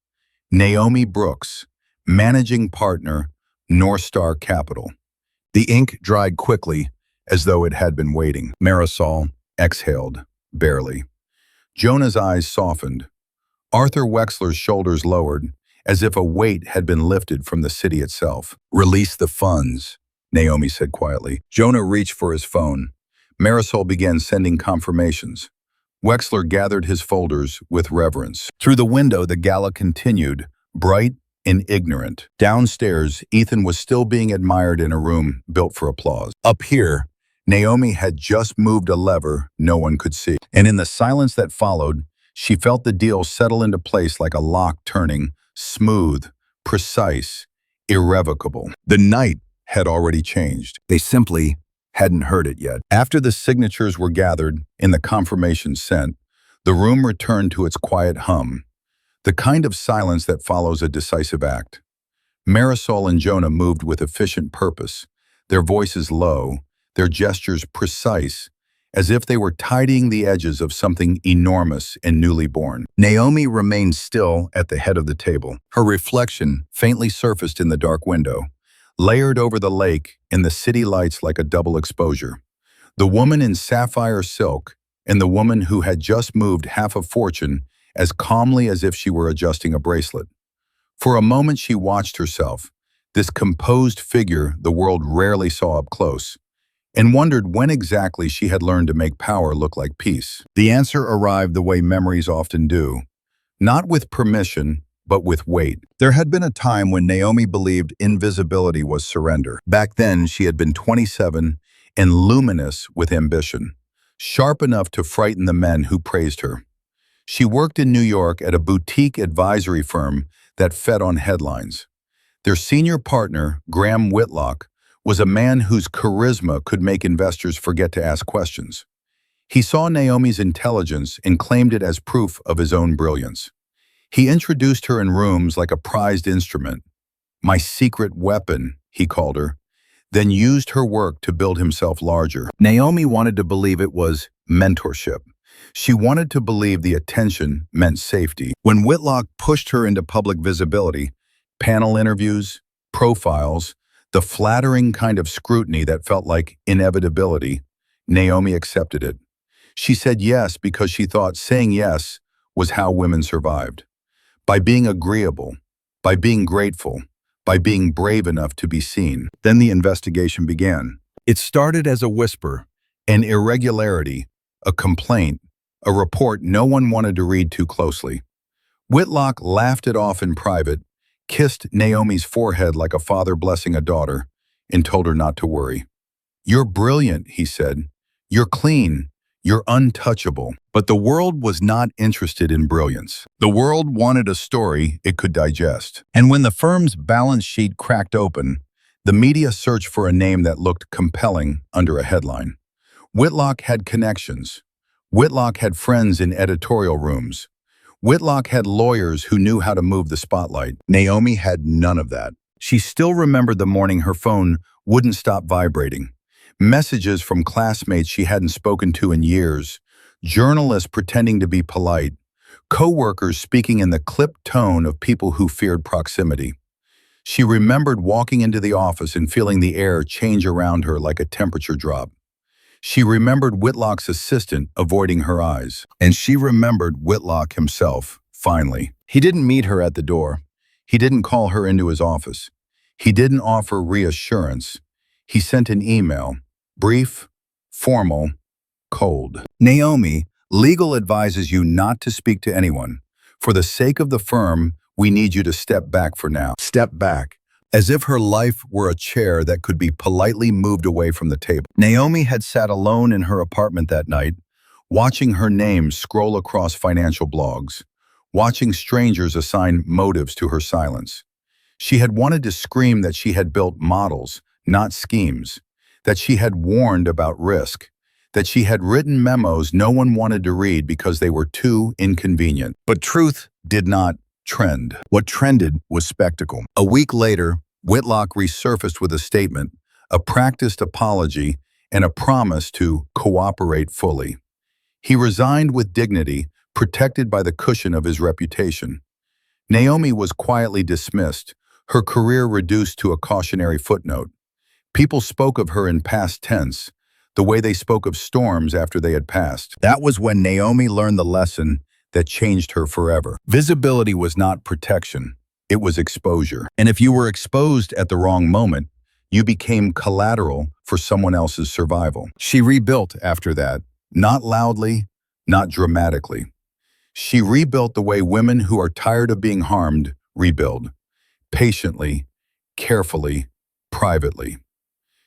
Speaker 1: Naomi Brooks, managing partner, North Star Capital. The ink dried quickly, as though it had been waiting. Marisol exhaled, barely. Jonah's eyes softened. Arthur Wexler's shoulders lowered, as if a weight had been lifted from the city itself. Release the funds, Naomi said quietly. Jonah reached for his phone. Marisol began sending confirmations. Wexler gathered his folders with reverence. Through the window, the gala continued, bright and ignorant. Downstairs, Ethan was still being admired in a room built for applause. Up here, Naomi had just moved a lever no one could see. And in the silence that followed, she felt the deal settle into place like a lock turning, smooth, precise, irrevocable. The night had already changed. They simply hadn't heard it yet. After the signatures were gathered and the confirmation sent, the room returned to its quiet hum, the kind of silence that follows a decisive act. Marisol and Jonah moved with efficient purpose, their voices low, their gestures precise, as if they were tidying the edges of something enormous and newly born. Naomi remained still at the head of the table. Her reflection faintly surfaced in the dark window, layered over the lake and the city lights like a double exposure. The woman in sapphire silk and the woman who had just moved half a fortune as calmly as if she were adjusting a bracelet. For a moment she watched herself, this composed figure the world rarely saw up close, and wondered when exactly she had learned to make power look like peace. The answer arrived the way memories often do, not with permission, but with weight. There had been a time when Naomi believed invisibility was surrender. Back then, she had been 27 and luminous with ambition, sharp enough to frighten the men who praised her. She worked in New York at a boutique advisory firm that fed on headlines. Their senior partner, Graham Whitlock, was a man whose charisma could make investors forget to ask questions. He saw Naomi's intelligence and claimed it as proof of his own brilliance. He introduced her in rooms like a prized instrument. My secret weapon, he called her, then used her work to build himself larger. Naomi wanted to believe it was mentorship. She wanted to believe the attention meant safety. When Whitlock pushed her into public visibility, panel interviews, profiles, the flattering kind of scrutiny that felt like inevitability, Naomi accepted it. She said yes because she thought saying yes was how women survived. By being agreeable, by being grateful, by being brave enough to be seen. Then the investigation began. It started as a whisper, an irregularity, a complaint, a report no one wanted to read too closely. Whitlock laughed it off in private, kissed Naomi's forehead like a father blessing a daughter, and told her not to worry. "You're brilliant," he said. "You're clean. You're untouchable." But the world was not interested in brilliance. The world wanted a story it could digest. And when the firm's balance sheet cracked open, the media searched for a name that looked compelling under a headline. Whitlock had connections. Whitlock had friends in editorial rooms. Whitlock had lawyers who knew how to move the spotlight. Naomi had none of that. She still remembered the morning her phone wouldn't stop vibrating. Messages from classmates she hadn't spoken to in years, journalists pretending to be polite, co-workers speaking in the clipped tone of people who feared proximity. She remembered walking into the office and feeling the air change around her like a temperature drop. She remembered Whitlock's assistant avoiding her eyes. And she remembered Whitlock himself, finally. He didn't meet her at the door. He didn't call her into his office. He didn't offer reassurance. He sent an email, brief, formal, cold. "Naomi, legal advises you not to speak to anyone. For the sake of the firm, we need you to step back for now." Step back. As if her life were a chair that could be politely moved away from the table. Naomi had sat alone in her apartment that night, watching her name scroll across financial blogs, watching strangers assign motives to her silence. She had wanted to scream that she had built models, not schemes, that she had warned about risk, that she had written memos no one wanted to read because they were too inconvenient. But truth did not trend. What trended was spectacle. A week later, Whitlock resurfaced with a statement, a practiced apology, and a promise to cooperate fully. He resigned with dignity, protected by the cushion of his reputation. Naomi was quietly dismissed, her career reduced to a cautionary footnote. People spoke of her in past tense, the way they spoke of storms after they had passed. That was when Naomi learned the lesson that changed her forever. Visibility was not protection, it was exposure. And if you were exposed at the wrong moment, you became collateral for someone else's survival. She rebuilt after that, not loudly, not dramatically. She rebuilt the way women who are tired of being harmed rebuild. Patiently, carefully, privately.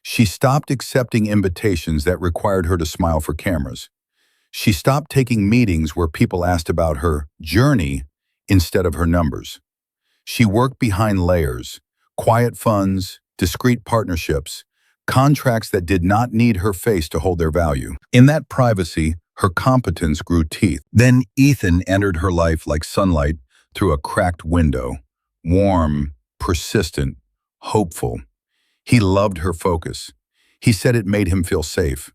Speaker 1: She stopped accepting invitations that required her to smile for cameras. She stopped taking meetings where people asked about her journey instead of her numbers. She worked behind layers, quiet funds, discreet partnerships, contracts that did not need her face to hold their value. In that privacy, her competence grew teeth. Then Ethan entered her life like sunlight through a cracked window, warm, persistent, hopeful. He loved her focus. He said it made him feel safe.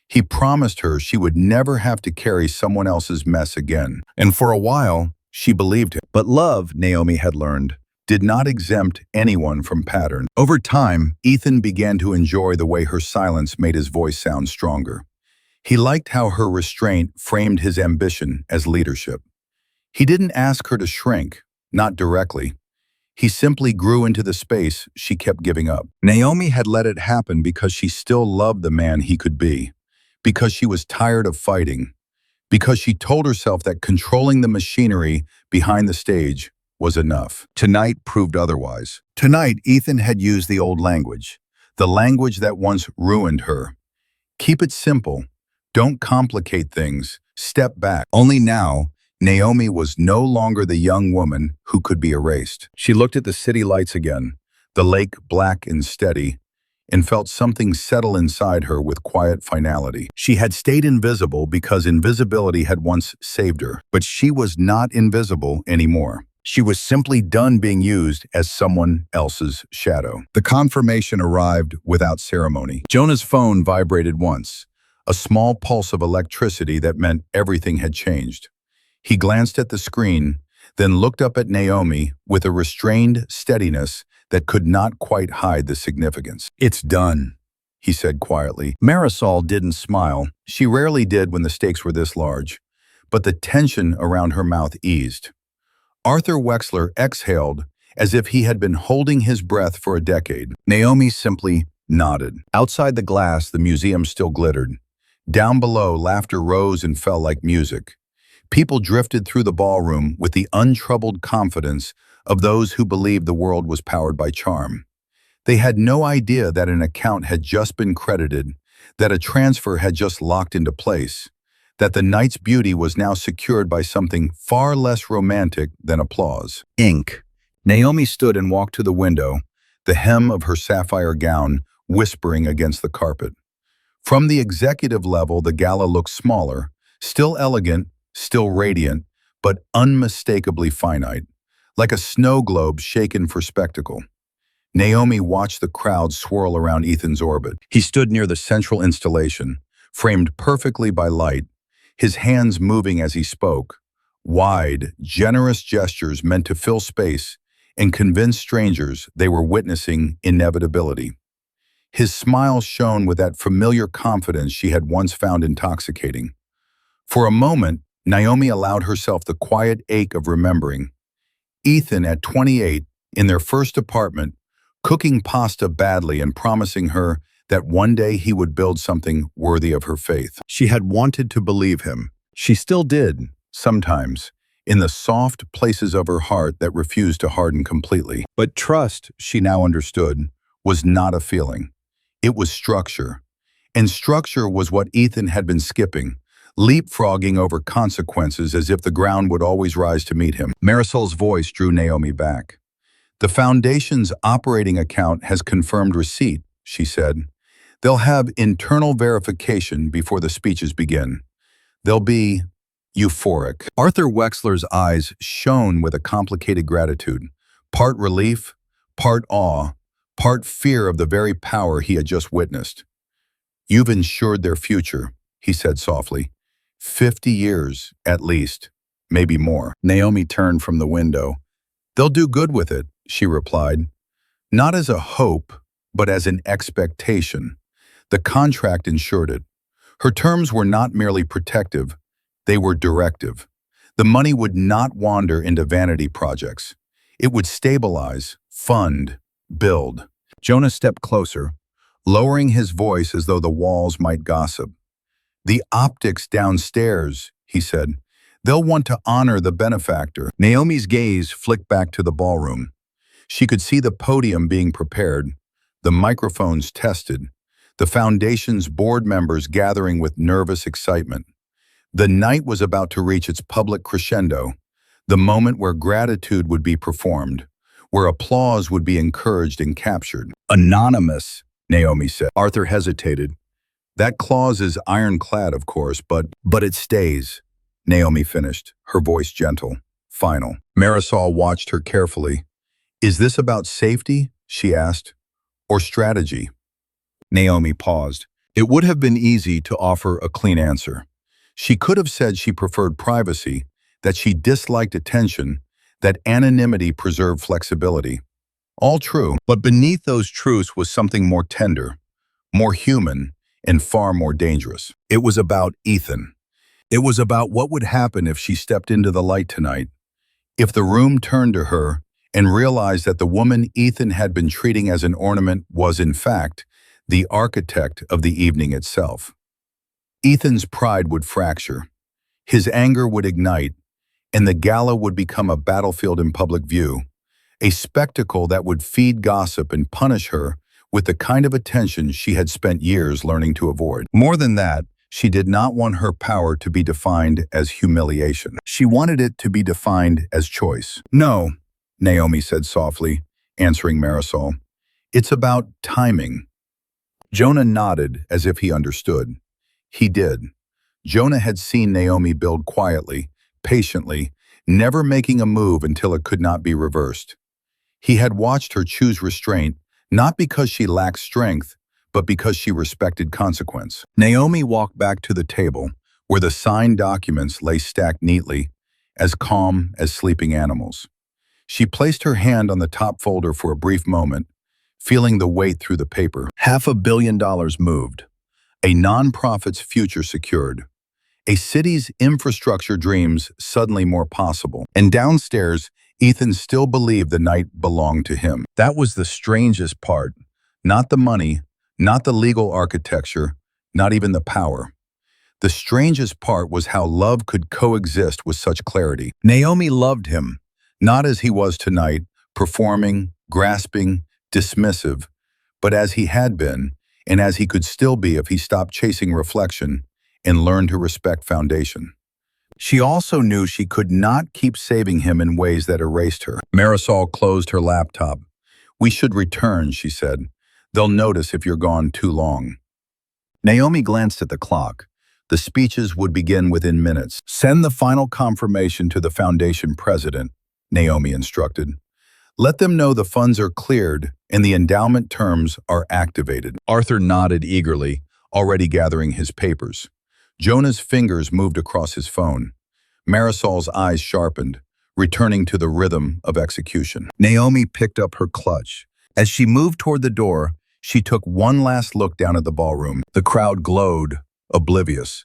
Speaker 1: He promised her she would never have to carry someone else's mess again. And for a while, she believed him. But love, Naomi had learned, did not exempt anyone from pattern. Over time, Ethan began to enjoy the way her silence made his voice sound stronger. He liked how her restraint framed his ambition as leadership. He didn't ask her to shrink, not directly. He simply grew into the space she kept giving up. Naomi had let it happen because she still loved the man he could be, because she was tired of fighting, because she told herself that controlling the machinery behind the stage was enough. Tonight proved otherwise. Tonight, Ethan had used the old language, the language that once ruined her. Keep it simple. Don't complicate things. Step back. Only now, Naomi was no longer the young woman who could be erased. She looked at the city lights again, the lake black and steady, and felt something settle inside her with quiet finality. She had stayed invisible because invisibility had once saved her, but she was not invisible anymore. She was simply done being used as someone else's shadow. The confirmation arrived without ceremony. Jonah's phone vibrated once, a small pulse of electricity that meant everything had changed. He glanced at the screen, then looked up at Naomi with a restrained steadiness that could not quite hide the significance. "It's done," he said quietly. Marisol didn't smile. She rarely did when the stakes were this large, but the tension around her mouth eased. Arthur Wexler exhaled as if he had been holding his breath for a decade. Naomi simply nodded. Outside the glass, the museum still glittered. Down below, laughter rose and fell like music. People drifted through the ballroom with the untroubled confidence of those who believed the world was powered by charm. They had no idea that an account had just been credited, that a transfer had just locked into place, that the night's beauty was now secured by something far less romantic than applause. Ink. Naomi stood and walked to the window, the hem of her sapphire gown whispering against the carpet. From the executive level, the gala looked smaller, still elegant, still radiant, but unmistakably finite, like a snow globe shaken for spectacle. Naomi watched the crowd swirl around Ethan's orbit. He stood near the central installation, framed perfectly by light, his hands moving as he spoke, wide, generous gestures meant to fill space and convince strangers they were witnessing inevitability. His smile shone with that familiar confidence she had once found intoxicating. For a moment, Naomi allowed herself the quiet ache of remembering. Ethan, at 28, in their first apartment, cooking pasta badly and promising her that one day he would build something worthy of her faith. She had wanted to believe him. She still did, sometimes, in the soft places of her heart that refused to harden completely. But trust, she now understood, was not a feeling. It was structure. And structure was what Ethan had been skipping, leapfrogging over consequences as if the ground would always rise to meet him. Marisol's voice drew Naomi back. "The Foundation's operating account has confirmed receipt," she said. "They'll have internal verification before the speeches begin. They'll be euphoric." Arthur Wexler's eyes shone with a complicated gratitude, part relief, part awe, part fear of the very power he had just witnessed. "You've ensured their future," he said softly. 50 years, at least, maybe more. Naomi turned from the window. "They'll do good with it," she replied. Not as a hope, but as an expectation. The contract ensured it. Her terms were not merely protective, they were directive. The money would not wander into vanity projects. It would stabilize, fund, build. Jonah stepped closer, lowering his voice as though the walls might gossip. "The optics downstairs," he said. "They'll want to honor the benefactor." Naomi's gaze flicked back to the ballroom. She could see the podium being prepared, the microphones tested, the Foundation's board members gathering with nervous excitement. The night was about to reach its public crescendo, the moment where gratitude would be performed, where applause would be encouraged and captured. "Anonymous," Naomi said. Arthur hesitated. "That clause is ironclad, of course, but it stays," Naomi finished, her voice gentle, final. Marisol watched her carefully. "Is this about safety?" she asked. "Or strategy?" Naomi paused. It would have been easy to offer a clean answer. She could have said she preferred privacy, that she disliked attention, that anonymity preserved flexibility. All true, but beneath those truths was something more tender, more human, and far more dangerous. It was about Ethan. It was about what would happen if she stepped into the light tonight, if the room turned to her and realized that the woman Ethan had been treating as an ornament was, in fact, the architect of the evening itself. Ethan's pride would fracture, his anger would ignite, and the gala would become a battlefield in public view, a spectacle that would feed gossip and punish her with the kind of attention she had spent years learning to avoid. More than that, she did not want her power to be defined as humiliation. She wanted it to be defined as choice. "No," Naomi said softly, answering Marisol. "It's about timing." Jonah nodded as if he understood. He did. Jonah had seen Naomi build quietly, patiently, never making a move until it could not be reversed. He had watched her choose restraint, not because she lacked strength, but because she respected consequence. Naomi walked back to the table, where the signed documents lay stacked neatly, as calm as sleeping animals. She placed her hand on the top folder for a brief moment, feeling the weight through the paper. $500 million moved. A nonprofit's future secured. A city's infrastructure dreams suddenly more possible. And downstairs, Ethan still believed the night belonged to him. That was the strangest part. Not the money, not the legal architecture, not even the power. The strangest part was how love could coexist with such clarity. Naomi loved him, not as he was tonight, performing, grasping, dismissive, but as he had been, and as he could still be if he stopped chasing reflection and learned to respect foundation. She also knew she could not keep saving him in ways that erased her. Marisol closed her laptop. "We should return," she said. "They'll notice if you're gone too long." Naomi glanced at the clock. The speeches would begin within minutes. "Send the final confirmation to the foundation president," Naomi instructed. "Let them know the funds are cleared and the endowment terms are activated." Arthur nodded eagerly, already gathering his papers. Jonah's fingers moved across his phone. Marisol's eyes sharpened, returning to the rhythm of execution. Naomi picked up her clutch. As she moved toward the door, she took one last look down at the ballroom. The crowd glowed, oblivious.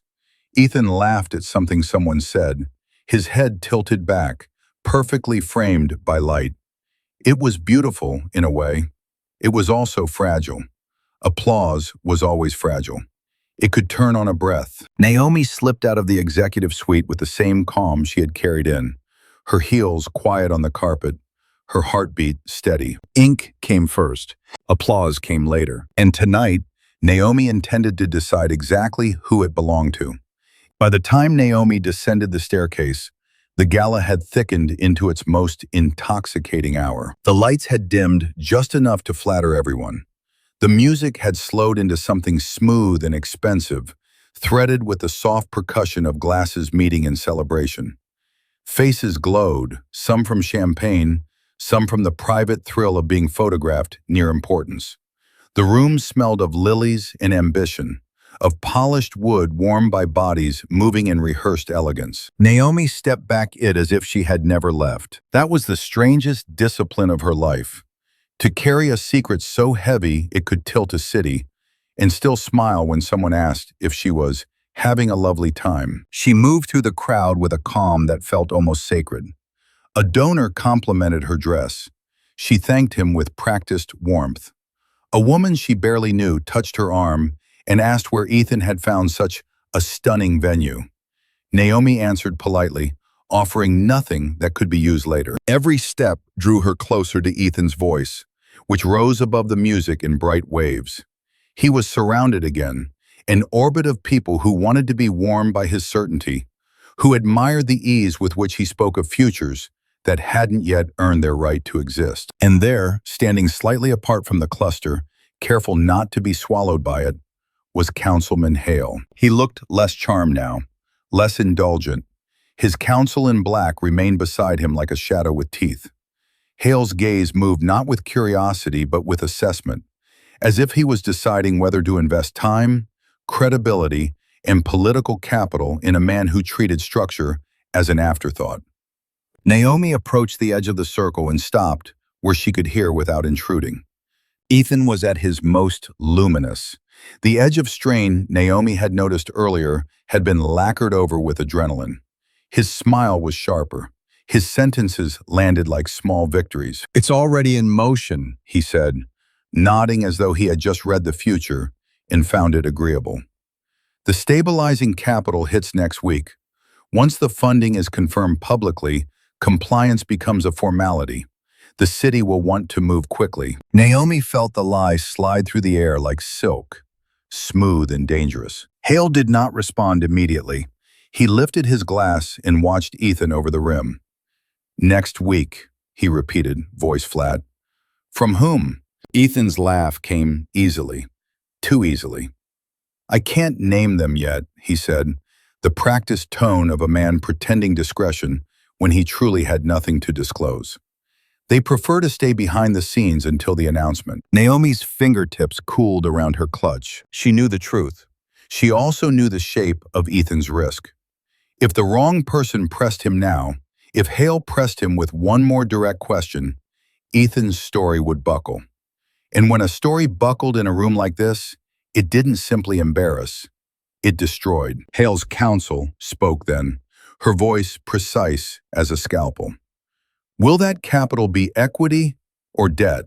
Speaker 1: Ethan laughed at something someone said, his head tilted back, perfectly framed by light. It was beautiful, in a way. It was also fragile. Applause was always fragile. It could turn on a breath. Naomi slipped out of the executive suite with the same calm she had carried in, her heels quiet on the carpet, her heartbeat steady. Ink came first. Applause came later. And tonight, Naomi intended to decide exactly who it belonged to. By the time Naomi descended the staircase, the gala had thickened into its most intoxicating hour. The lights had dimmed just enough to flatter everyone. The music had slowed into something smooth and expensive, threaded with the soft percussion of glasses meeting in celebration. Faces glowed, some from champagne, some from the private thrill of being photographed near importance. The room smelled of lilies and ambition, of polished wood warmed by bodies moving in rehearsed elegance. Naomi stepped back as if she had never left. That was the strangest discipline of her life. To carry a secret so heavy it could tilt a city, and still smile when someone asked if she was having a lovely time. She moved through the crowd with a calm that felt almost sacred. A donor complimented her dress. She thanked him with practiced warmth. A woman she barely knew touched her arm and asked where Ethan had found such a stunning venue. Naomi answered politely, offering nothing that could be used later. Every step drew her closer to Ethan's voice, which rose above the music in bright waves. He was surrounded again, an orbit of people who wanted to be warmed by his certainty, who admired the ease with which he spoke of futures that hadn't yet earned their right to exist. And there, standing slightly apart from the cluster, careful not to be swallowed by it, was Councilman Hale. He looked less charmed now, less indulgent. His counsel in black remained beside him like a shadow with teeth. Hale's gaze moved not with curiosity but with assessment, as if he was deciding whether to invest time, credibility, and political capital in a man who treated structure as an afterthought. Naomi approached the edge of the circle and stopped where she could hear without intruding. Ethan was at his most luminous. The edge of strain Naomi had noticed earlier had been lacquered over with adrenaline. His smile was sharper. His sentences landed like small victories. "It's already in motion," he said, nodding as though he had just read the future and found it agreeable. "The stabilizing capital hits next week. Once the funding is confirmed publicly, compliance becomes a formality. The city will want to move quickly." Naomi felt the lie slide through the air like silk, smooth and dangerous. Hale did not respond immediately. He lifted his glass and watched Ethan over the rim. "Next week," he repeated, voice flat. "From whom?" Ethan's laugh came easily, too easily. "I can't name them yet," he said, the practiced tone of a man pretending discretion when he truly had nothing to disclose. "They prefer to stay behind the scenes until the announcement." Naomi's fingertips cooled around her clutch. She knew the truth. She also knew the shape of Ethan's risk. If the wrong person pressed him now, if Hale pressed him with one more direct question, Ethan's story would buckle. And when a story buckled in a room like this, it didn't simply embarrass, it destroyed. Hale's counsel spoke then, her voice precise as a scalpel. "Will that capital be equity or debt?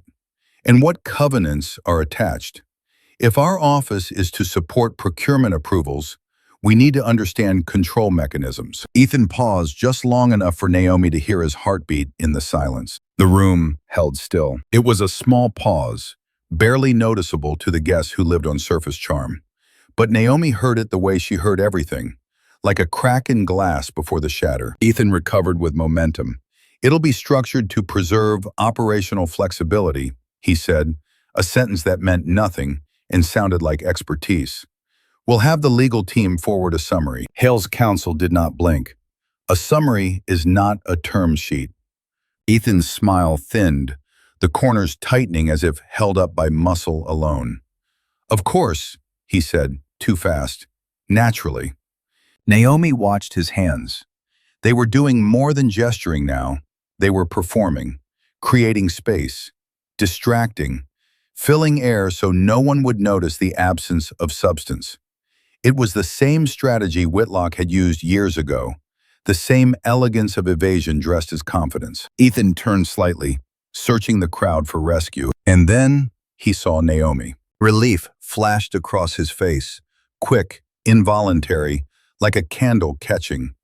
Speaker 1: And what covenants are attached? If our office is to support procurement approvals, We need to understand control mechanisms. Ethan paused just long enough for Naomi to hear his heartbeat in the silence. The room held still. It was a small pause, barely noticeable to the guests who lived on surface charm. But Naomi heard it the way she heard everything, like a crack in glass before the shatter. Ethan recovered with momentum. It'll be structured to preserve operational flexibility, he said, a sentence that meant nothing and sounded like expertise. We'll have the legal team forward a summary. Hale's counsel did not blink. A summary is not a term sheet. Ethan's smile thinned, the corners tightening as if held up by muscle alone. Of course, he said, too fast. Naturally. Naomi watched his hands. They were doing more than gesturing now. They were performing, creating space, distracting, filling air so no one would notice the absence of substance. It was the same strategy Whitlock had used years ago, the same elegance of evasion dressed as confidence. Ethan turned slightly, searching the crowd for rescue, and then he saw Naomi. Relief flashed across his face, quick, involuntary, like a candle catching.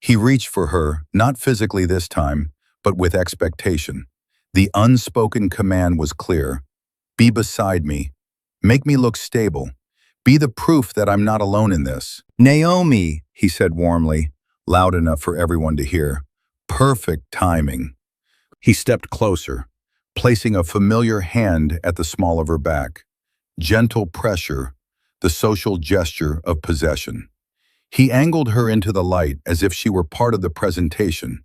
Speaker 1: He reached for her, not physically this time, but with expectation. The unspoken command was clear. Be beside me. Make me look stable. Be the proof that I'm not alone in this. Naomi, he said warmly, loud enough for everyone to hear. Perfect timing. He stepped closer, placing a familiar hand at the small of her back. Gentle pressure, the social gesture of possession. He angled her into the light as if she were part of the presentation,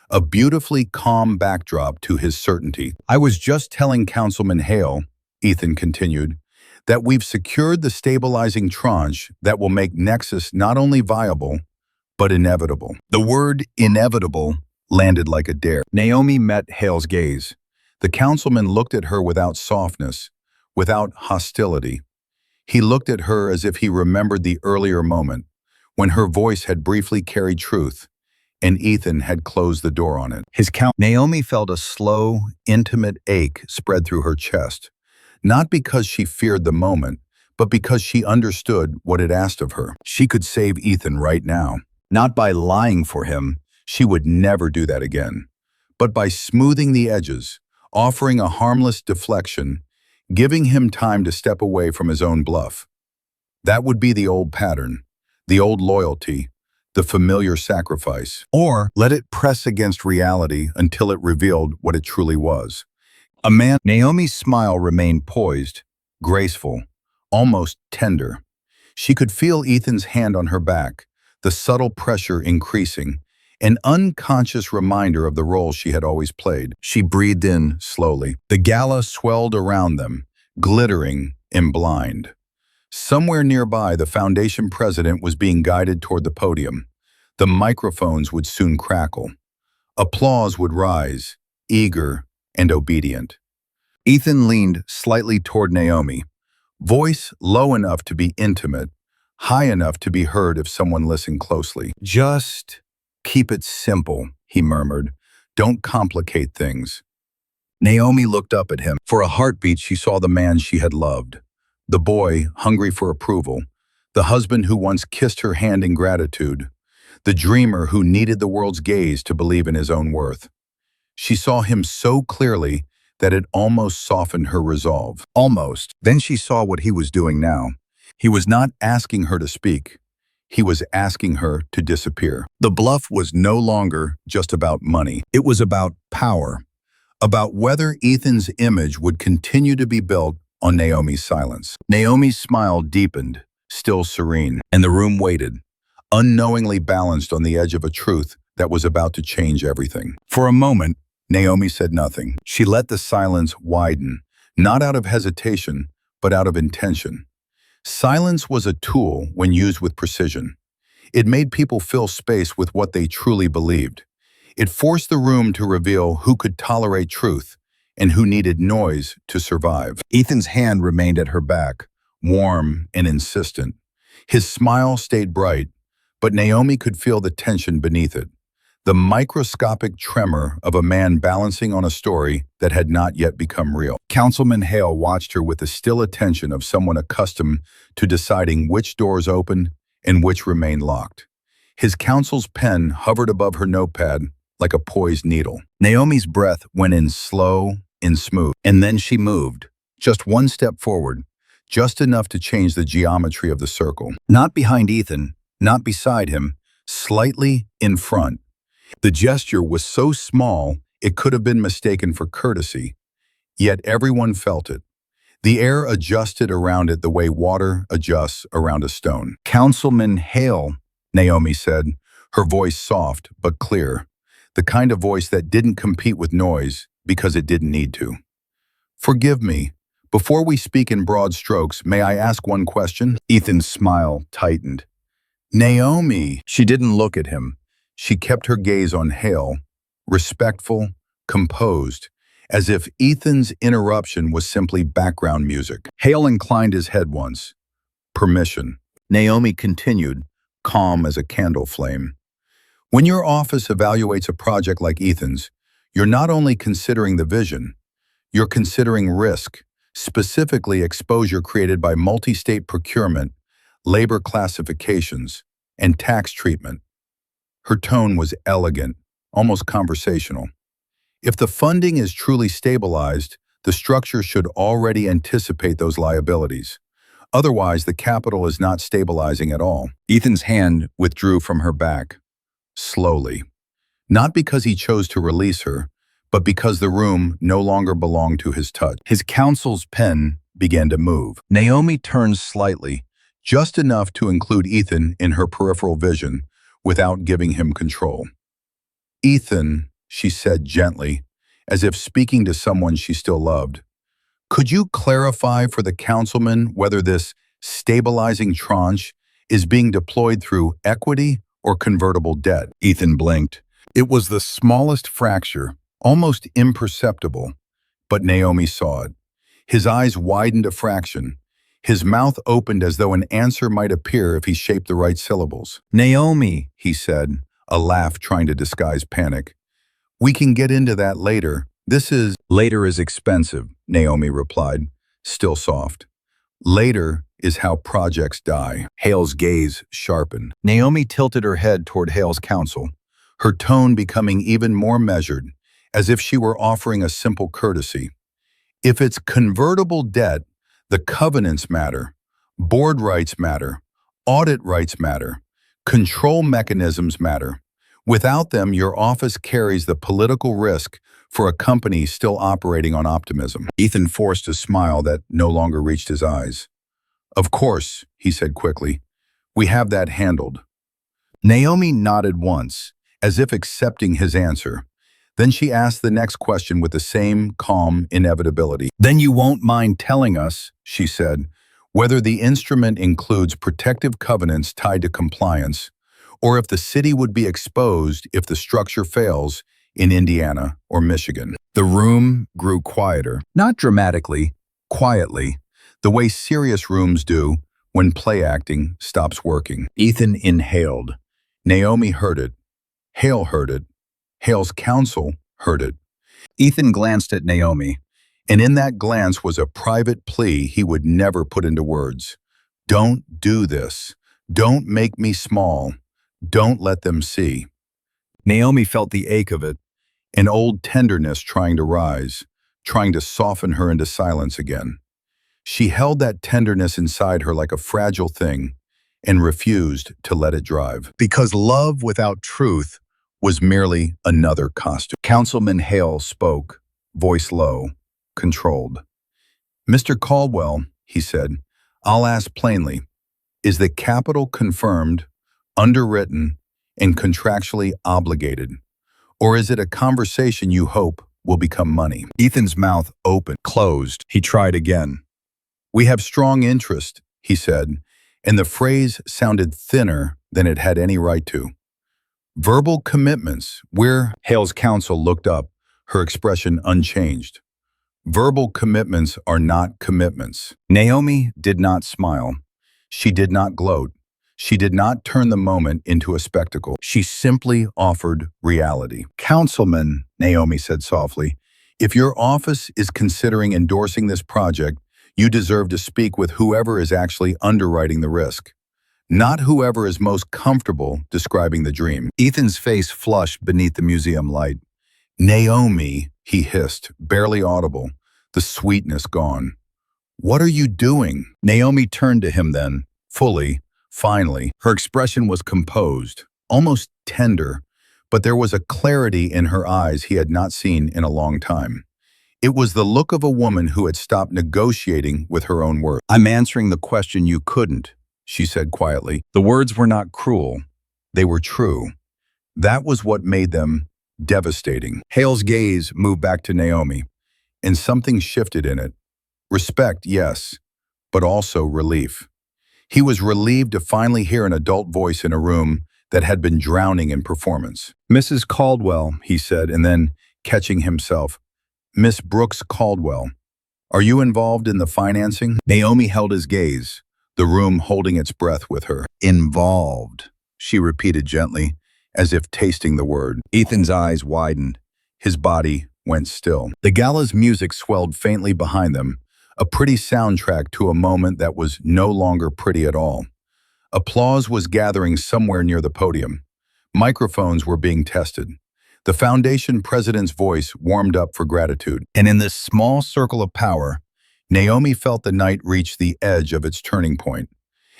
Speaker 1: a beautifully calm backdrop to his certainty. I was just telling Councilman Hale, Ethan continued, that we've secured the stabilizing tranche that will make Nexus not only viable, but inevitable. The word inevitable landed like a dare. Naomi met Hale's gaze. The councilman looked at her without softness, without hostility. He looked at her as if he remembered the earlier moment, when her voice had briefly carried truth, and Ethan had closed the door on it. Naomi felt a slow, intimate ache spread through her chest. Not because she feared the moment, but because she understood what it asked of her. She could save Ethan right now. Not by lying for him, she would never do that again, but by smoothing the edges, offering a harmless deflection, giving him time to step away from his own bluff. That would be the old pattern, the old loyalty, the familiar sacrifice. Or let it press against reality until it revealed what it truly was. Naomi's smile remained poised, graceful, almost tender. She could feel Ethan's hand on her back, the subtle pressure increasing, an unconscious reminder of the role she had always played. She breathed in slowly. The gala swelled around them, glittering and blind. Somewhere nearby, the foundation president was being guided toward the podium. The microphones would soon crackle. Applause would rise, eager and obedient. Ethan leaned slightly toward Naomi, voice low enough to be intimate, high enough to be heard if someone listened closely. Just keep it simple, he murmured. Don't complicate things. Naomi looked up at him. For a heartbeat, she saw the man she had loved. The boy, hungry for approval. The husband who once kissed her hand in gratitude. The dreamer who needed the world's gaze to believe in his own worth. She saw him so clearly that it almost softened her resolve. Almost. Then she saw what he was doing now. He was not asking her to speak. He was asking her to disappear. The bluff was no longer just about money. It was about power. About whether Ethan's image would continue to be built on Naomi's silence. Naomi's smile deepened, still serene, and the room waited, unknowingly balanced on the edge of a truth that was about to change everything. For a moment, Naomi said nothing. She let the silence widen, not out of hesitation, but out of intention. Silence was a tool when used with precision. It made people fill space with what they truly believed. It forced the room to reveal who could tolerate truth and who needed noise to survive. Ethan's hand remained at her back, warm and insistent. His smile stayed bright, but Naomi could feel the tension beneath it. The microscopic tremor of a man balancing on a story that had not yet become real. Councilman Hale watched her with the still attention of someone accustomed to deciding which doors opened and which remained locked. His counsel's pen hovered above her notepad like a poised needle. Naomi's breath went in slow, in smooth, and then she moved, just one step forward, just enough to change the geometry of the circle. Not behind Ethan, not beside him, slightly in front. The gesture was so small it could have been mistaken for courtesy, yet everyone felt it. The air adjusted around it the way water adjusts around a stone. "Councilman Hale," Naomi said, her voice soft but clear, the kind of voice that didn't compete with noise because it didn't need to. "Forgive me. Before we speak in broad strokes, may I ask one question?" Ethan's smile tightened. "Naomi." She didn't look at him. She kept her gaze on Hale, respectful, composed, as if Ethan's interruption was simply background music. Hale inclined his head once. "Permission." Naomi continued, calm as a candle flame. "When your office evaluates a project like Ethan's, you're not only considering the vision, you're considering risk, specifically exposure created by multi-state procurement, labor classifications, and tax treatment." Her tone was elegant, almost conversational. If the funding is truly stabilized, the structure should already anticipate those liabilities. Otherwise, the capital is not stabilizing at all. Ethan's hand withdrew from her back, slowly. Not because he chose to release her, but because the room no longer belonged to his touch. His counsel's pen began to move. Naomi turned slightly, just enough to include Ethan in her peripheral vision, without giving him control. "Ethan," she said gently, as if speaking to someone she still loved, "could you clarify for the councilman whether this stabilizing tranche is being deployed through equity or convertible debt?" Ethan blinked. It was the smallest fracture, almost imperceptible, but Naomi saw it. His eyes widened a fraction. His mouth opened as though an answer might appear if he shaped the right syllables. "Naomi," he said, a laugh trying to disguise panic. "We can get into that later. Later is expensive," Naomi replied, still soft. "Later is how projects die." Hale's gaze sharpened. Naomi tilted her head toward Hale's counsel, her tone becoming even more measured, as if she were offering a simple courtesy. "If it's convertible debt, the covenants matter, board rights matter, audit rights matter, control mechanisms matter. Without them, your office carries the political risk for a company still operating on optimism." Ethan forced a smile that no longer reached his eyes. "Of course," he said quickly, "we have that handled." Naomi nodded once, as if accepting his answer. Then she asked the next question with the same calm inevitability. "Then you won't mind telling us," she said, "whether the instrument includes protective covenants tied to compliance, or if the city would be exposed if the structure fails in Indiana or Michigan." The room grew quieter, not dramatically, quietly, the way serious rooms do when play acting stops working. Ethan inhaled. Naomi heard it. Hale heard it. Hale's counsel heard it. Ethan glanced at Naomi, and in that glance was a private plea he would never put into words. "Don't do this. Don't make me small. Don't let them see." Naomi felt the ache of it, an old tenderness trying to rise, trying to soften her into silence again. She held that tenderness inside her like a fragile thing and refused to let it drive. Because love without truth was merely another costume. Councilman Hale spoke, voice low, controlled. "Mr. Caldwell," he said, "I'll ask plainly, is the capital confirmed, underwritten, and contractually obligated? Or is it a conversation you hope will become money?" Ethan's mouth opened, closed. He tried again. "We have strong interest," he said, and the phrase sounded thinner than it had any right to. "Verbal commitments, Hale's counsel looked up, her expression unchanged. "Verbal commitments are not commitments." Naomi did not smile. She did not gloat. She did not turn the moment into a spectacle. She simply offered reality. "Councilman," Naomi said softly, "if your office is considering endorsing this project, you deserve to speak with whoever is actually underwriting the risk. not whoever is most comfortable describing the dream. Ethan's face flushed beneath the museum light. Naomi, he hissed, barely audible, the sweetness gone. What are you doing? Naomi turned to him then, fully, finally. Her expression was composed, almost tender, but there was a clarity in her eyes he had not seen in a long time. It was the look of a woman who had stopped negotiating with her own worth. I'm answering the question you couldn't, she said quietly. The words were not cruel. They were true. That was what made them devastating. Hale's gaze moved back to Naomi, and something shifted in it. Respect, yes, but also relief. He was relieved to finally hear an adult voice in a room that had been drowning in performance. Mrs. Caldwell, he said, and then, catching himself, Miss Brooks Caldwell, are you involved in the financing? Naomi held his gaze, the room holding its breath with her. Involved, she repeated gently, as if tasting the word. Ethan's eyes widened. His body went still. The gala's music swelled faintly behind them, a pretty soundtrack to a moment that was no longer pretty at all. Applause was gathering somewhere near the podium. Microphones were being tested. The foundation president's voice warmed up for gratitude. And in this small circle of power, Naomi felt the night reach the edge of its turning point.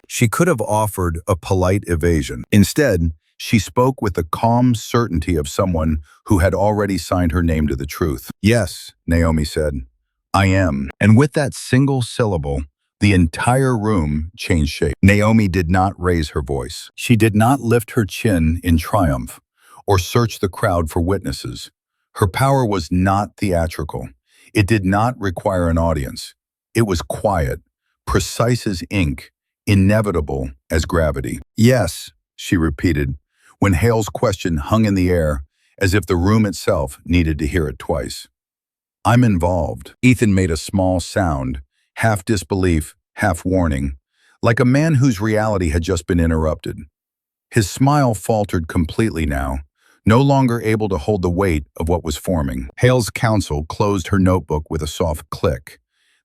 Speaker 1: She could have offered a polite evasion. Instead, she spoke with the calm certainty of someone who had already signed her name to the truth. Yes, Naomi said, I am. And with that single syllable, the entire room changed shape. Naomi did not raise her voice. She did not lift her chin in triumph or search the crowd for witnesses. Her power was not theatrical. It did not require an audience. It was quiet, precise as ink, inevitable as gravity. Yes, she repeated, when Hale's question hung in the air as if the room itself needed to hear it twice. I'm involved. Ethan made a small sound, half disbelief, half warning, like a man whose reality had just been interrupted. His smile faltered completely now, no longer able to hold the weight of what was forming. Hale's counsel closed her notebook with a soft click,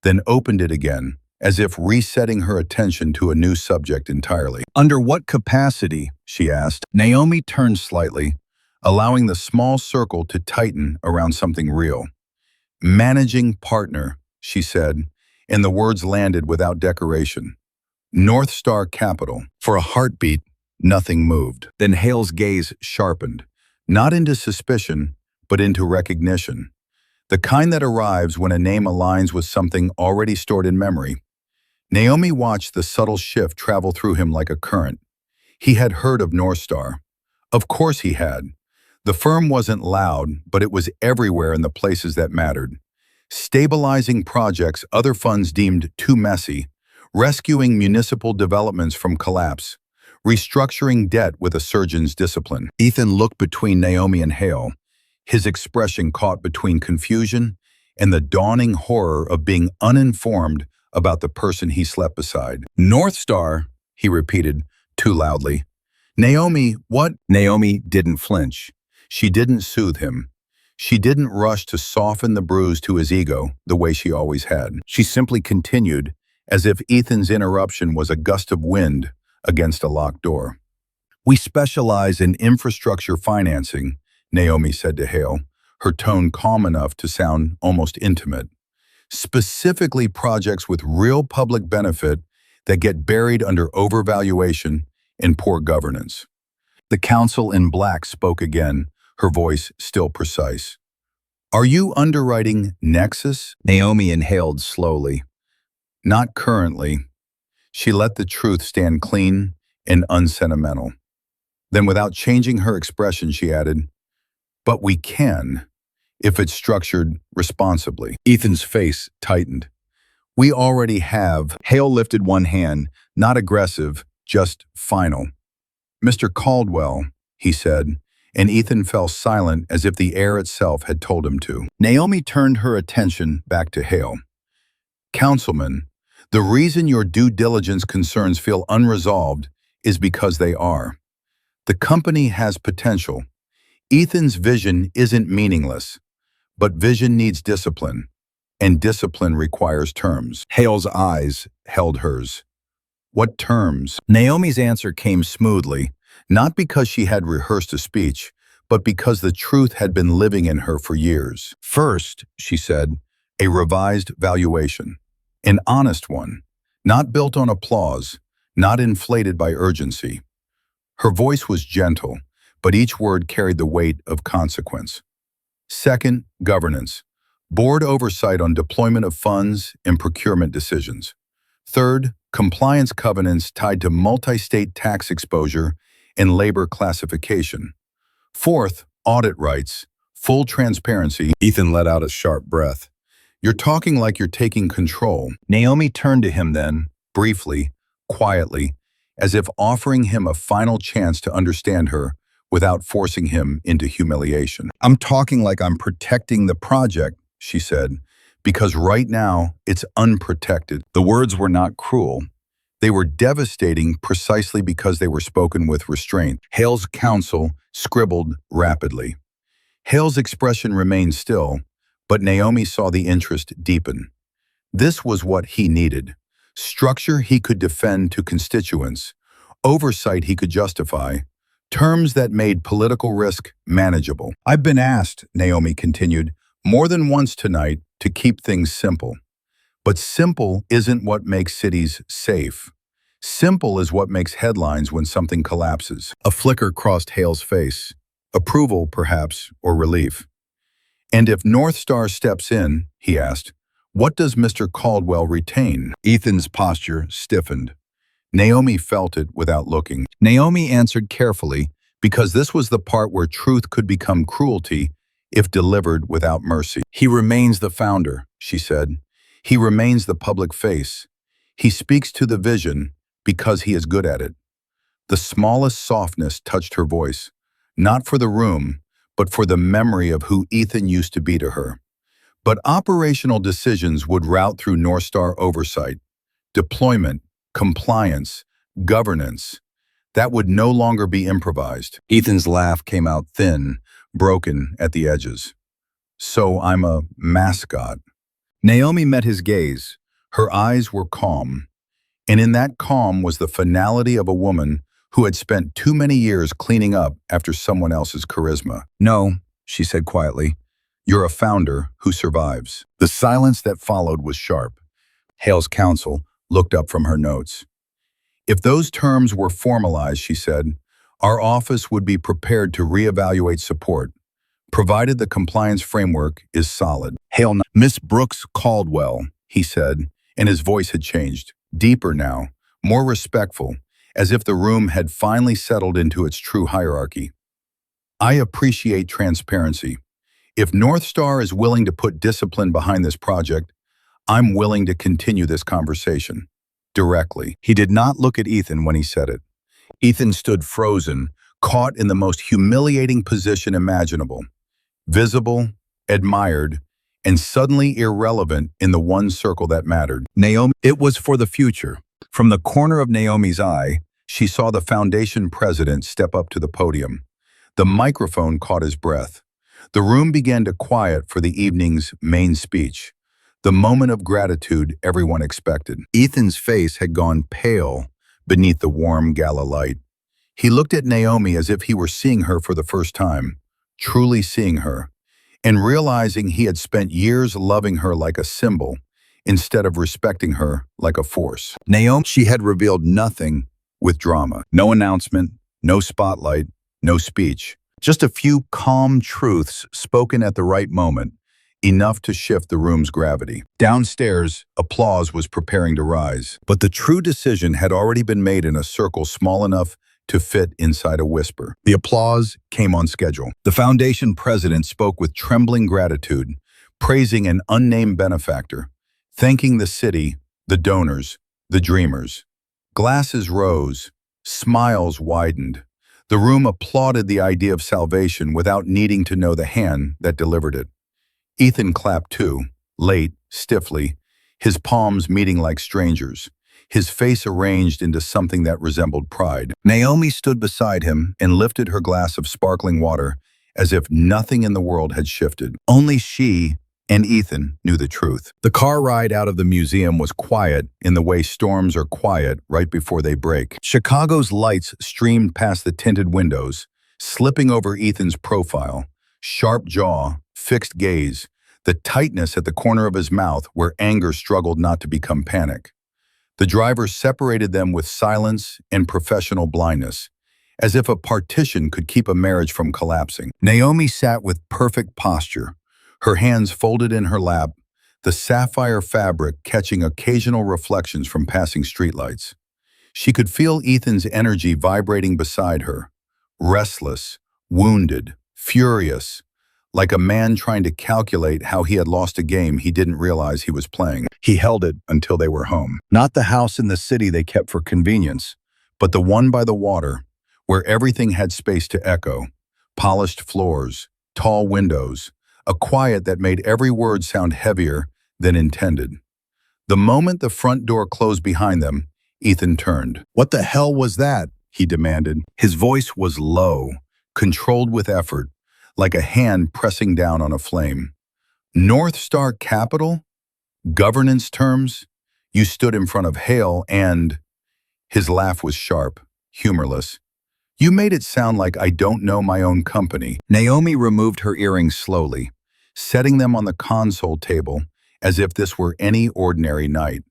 Speaker 1: then opened it again, as if resetting her attention to a new subject entirely. Under what capacity? She asked. Naomi turned slightly, allowing the small circle to tighten around something real. Managing partner, she said, and the words landed without decoration. North Star Capital. For a heartbeat, nothing moved. Then Hale's gaze sharpened, not into suspicion, but into recognition. The kind that arrives when a name aligns with something already stored in memory. Naomi watched the subtle shift travel through him like a current. He had heard of North Star. Of course he had. The firm wasn't loud, but it was everywhere in the places that mattered. Stabilizing projects other funds deemed too messy, rescuing municipal developments from collapse, restructuring debt with a surgeon's discipline. Ethan looked between Naomi and Hale, his expression caught between confusion and the dawning horror of being uninformed about the person he slept beside. North Star, he repeated, too loudly. Naomi, what? Naomi didn't flinch. She didn't soothe him. She didn't rush to soften the bruise to his ego the way she always had. She simply continued, as if Ethan's interruption was a gust of wind against a locked door. We specialize in infrastructure financing, Naomi said to Hale, her tone calm enough to sound almost intimate. Specifically projects with real public benefit that get buried under overvaluation and poor governance. The counsel in black spoke again, her voice still precise. Are you underwriting Nexus? Naomi inhaled slowly. Not currently. She let the truth stand clean and unsentimental. Then without changing her expression, she added, but we can, if it's structured responsibly. Ethan's face tightened. We already have. Hale lifted one hand, not aggressive, just final. Mr. Caldwell, he said, and Ethan fell silent as if the air itself had told him to. Naomi turned her attention back to Hale. Councilman, the reason your due diligence concerns feel unresolved is because they are. The company has potential. Ethan's vision isn't meaningless, but vision needs discipline, and discipline requires terms. Hale's eyes held hers. What terms? Naomi's answer came smoothly, not because she had rehearsed a speech, but because the truth had been living in her for years. First, she said, a revised valuation. An honest one, not built on applause, not inflated by urgency. Her voice was gentle, but each word carried the weight of consequence. Second, governance. Board oversight on deployment of funds and procurement decisions. Third, compliance covenants tied to multi-state tax exposure and labor classification. Fourth, audit rights, full transparency. Ethan let out a sharp breath. You're talking like you're taking control. Naomi turned to him then, briefly, quietly, as if offering him a final chance to understand her without forcing him into humiliation. I'm talking like I'm protecting the project, she said, because right now it's unprotected. The words were not cruel. They were devastating precisely because they were spoken with restraint. Hale's counsel scribbled rapidly. Hale's expression remained still, but Naomi saw the interest deepen. This was what he needed. Structure he could defend to constituents, oversight he could justify, terms that made political risk manageable. I've been asked, Naomi continued, more than once tonight to keep things simple. But simple isn't what makes cities safe. Simple is what makes headlines when something collapses. A flicker crossed Hale's face. Approval, perhaps, or relief. And if North Star steps in, he asked, what does Mr. Caldwell retain? Ethan's posture stiffened. Naomi felt it without looking. Naomi answered carefully, because this was the part where truth could become cruelty if delivered without mercy. He remains the founder, she said. He remains the public face. He speaks to the vision because he is good at it. The smallest softness touched her voice, not for the room, but for the memory of who Ethan used to be to her. But operational decisions would route through North Star oversight, deployment, compliance, governance. That would no longer be improvised. Ethan's laugh came out thin, broken at the edges. So I'm a mascot. Naomi met his gaze. Her eyes were calm. And in that calm was the finality of a woman who had spent too many years cleaning up after someone else's charisma. No, she said quietly. You're a founder who survives. The silence that followed was sharp. Hale's counsel looked up from her notes. If those terms were formalized, she said, our office would be prepared to reevaluate support, provided the compliance framework is solid. Hale, Miss Brooks Caldwell, he said, and his voice had changed, deeper now, more respectful, as if the room had finally settled into its true hierarchy. I appreciate transparency. If North Star is willing to put discipline behind this project, I'm willing to continue this conversation. Directly. He did not look at Ethan when he said it. Ethan stood frozen, caught in the most humiliating position imaginable. Visible, admired, and suddenly irrelevant in the one circle that mattered. Naomi, it was for the future. From the corner of Naomi's eye, she saw the foundation president step up to the podium. The microphone caught his breath. The room began to quiet for the evening's main speech. The moment of gratitude everyone expected. Ethan's face had gone pale beneath the warm Gala light. He looked at Naomi as if he were seeing her for the first time, truly seeing her, and realizing he had spent years loving her like a symbol instead of respecting her like a force. Naomi, she had revealed nothing with drama. No announcement, no spotlight, no speech. Just a few calm truths spoken at the right moment, enough to shift the room's gravity. Downstairs, applause was preparing to rise, but the true decision had already been made in a circle small enough to fit inside a whisper. The applause came on schedule. The foundation president spoke with trembling gratitude, praising an unnamed benefactor, thanking the city, the donors, the dreamers. Glasses rose, smiles widened. The room applauded the idea of salvation without needing to know the hand that delivered it. Ethan clapped too, late, stiffly, his palms meeting like strangers, his face arranged into something that resembled pride. Naomi stood beside him and lifted her glass of sparkling water as if nothing in the world had shifted. Only she, And Ethan knew the truth. The car ride out of the museum was quiet in the way storms are quiet right before they break. Chicago's lights streamed past the tinted windows, slipping over Ethan's profile, sharp jaw, fixed gaze, the tightness at the corner of his mouth where anger struggled not to become panic. The driver separated them with silence and professional blindness, as if a partition could keep a marriage from collapsing. Naomi sat with perfect posture, her hands folded in her lap, the sapphire fabric catching occasional reflections from passing streetlights. She could feel Ethan's energy vibrating beside her, restless, wounded, furious, like a man trying to calculate how he had lost a game he didn't realize he was playing. He held it until they were home. Not the house in the city they kept for convenience, but the one by the water, where everything had space to echo. Polished floors, tall windows, a quiet that made every word sound heavier than intended. The moment the front door closed behind them, Ethan turned. "What the hell was that?" he demanded. His voice was low, controlled with effort, like a hand pressing down on a flame. "North Star Capital? Governance terms? You stood in front of Hale and—" His laugh was sharp, humorless. "You made it sound like I don't know my own company." Naomi removed her earrings slowly, setting them on the console table as if this were any ordinary night.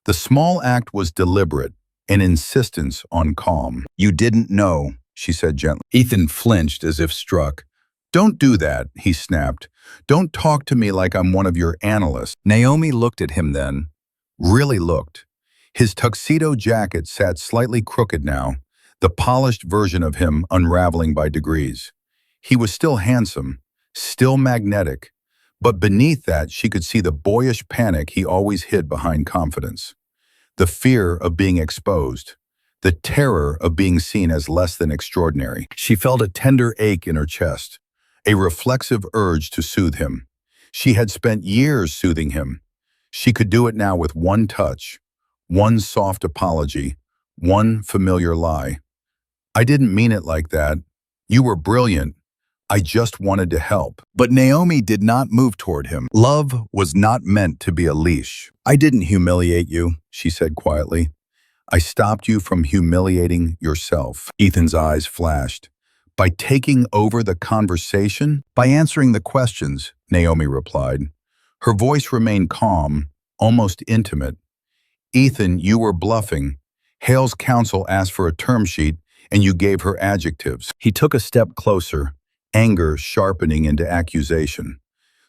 Speaker 1: The small act was deliberate, an insistence on calm. "You didn't know," she said gently. Ethan flinched as if struck. "Don't do that," he snapped. "Don't talk to me like I'm one of your analysts." Naomi looked at him then, really looked. His tuxedo jacket sat slightly crooked now, the polished version of him unraveling by degrees. He was still handsome, still magnetic, but beneath that she could see the boyish panic he always hid behind confidence. The fear of being exposed, the terror of being seen as less than extraordinary. She felt a tender ache in her chest, a reflexive urge to soothe him. She had spent years soothing him. She could do it now with one touch, one soft apology, one familiar lie. "I didn't mean it like that. You were brilliant. I just wanted to help." But Naomi did not move toward him. Love was not meant to be a leash. "I didn't humiliate you," she said quietly. "I stopped you from humiliating yourself." Ethan's eyes flashed. "By taking over the conversation?" "By answering the questions," Naomi replied. Her voice remained calm, almost intimate. "Ethan, you were bluffing. Hale's counsel asked for a term sheet, and you gave her adjectives." He took a step closer, anger sharpening into accusation.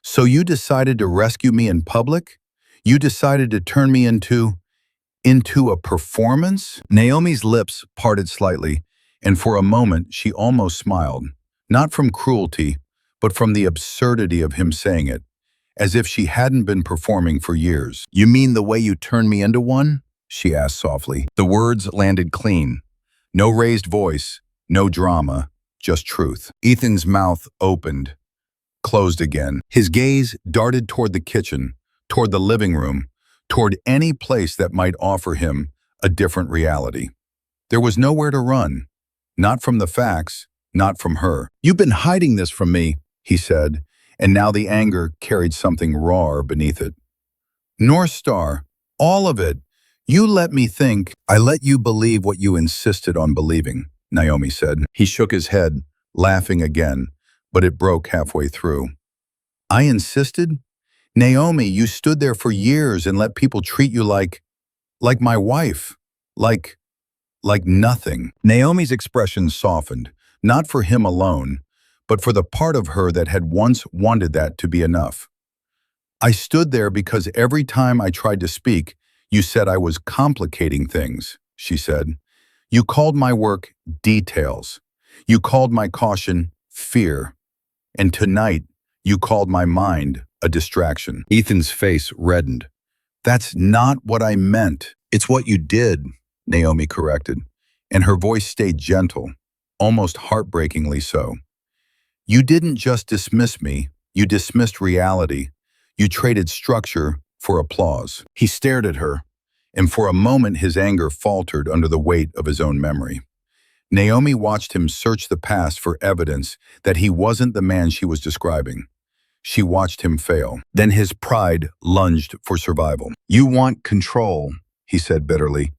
Speaker 1: "So you decided to rescue me in public? You decided to turn me into a performance?" Naomi's lips parted slightly, and for a moment she almost smiled, not from cruelty, but from the absurdity of him saying it, as if she hadn't been performing for years. "You mean the way you turned me into one?" she asked softly. The words landed clean. No raised voice, no drama, just truth. Ethan's mouth opened, closed again. His gaze darted toward the kitchen, toward the living room, toward any place that might offer him a different reality. There was nowhere to run. Not from the facts, not from her. "You've been hiding this from me," he said, and now the anger carried something rawer beneath it. "North Star, all of it. You let me think." "I let you believe what you insisted on believing," Naomi said. He shook his head, laughing again, but it broke halfway through. "I insisted? Naomi, you stood there for years and let people treat you like my wife. Like nothing." Naomi's expression softened, not for him alone, but for the part of her that had once wanted that to be enough. "I stood there because every time I tried to speak, you said I was complicating things," she said. "You called my work details. You called my caution fear. And tonight, you called my mind a distraction." Ethan's face reddened. "That's not what I meant." "It's what you did," Naomi corrected, and her voice stayed gentle, almost heartbreakingly so. "You didn't just dismiss me, you dismissed reality. You traded structure for applause." He stared at her, and for a moment his anger faltered under the weight of his own memory. Naomi watched him search the past for evidence that he wasn't the man she was describing. She watched him fail. Then his pride lunged for survival. "You want control," he said bitterly.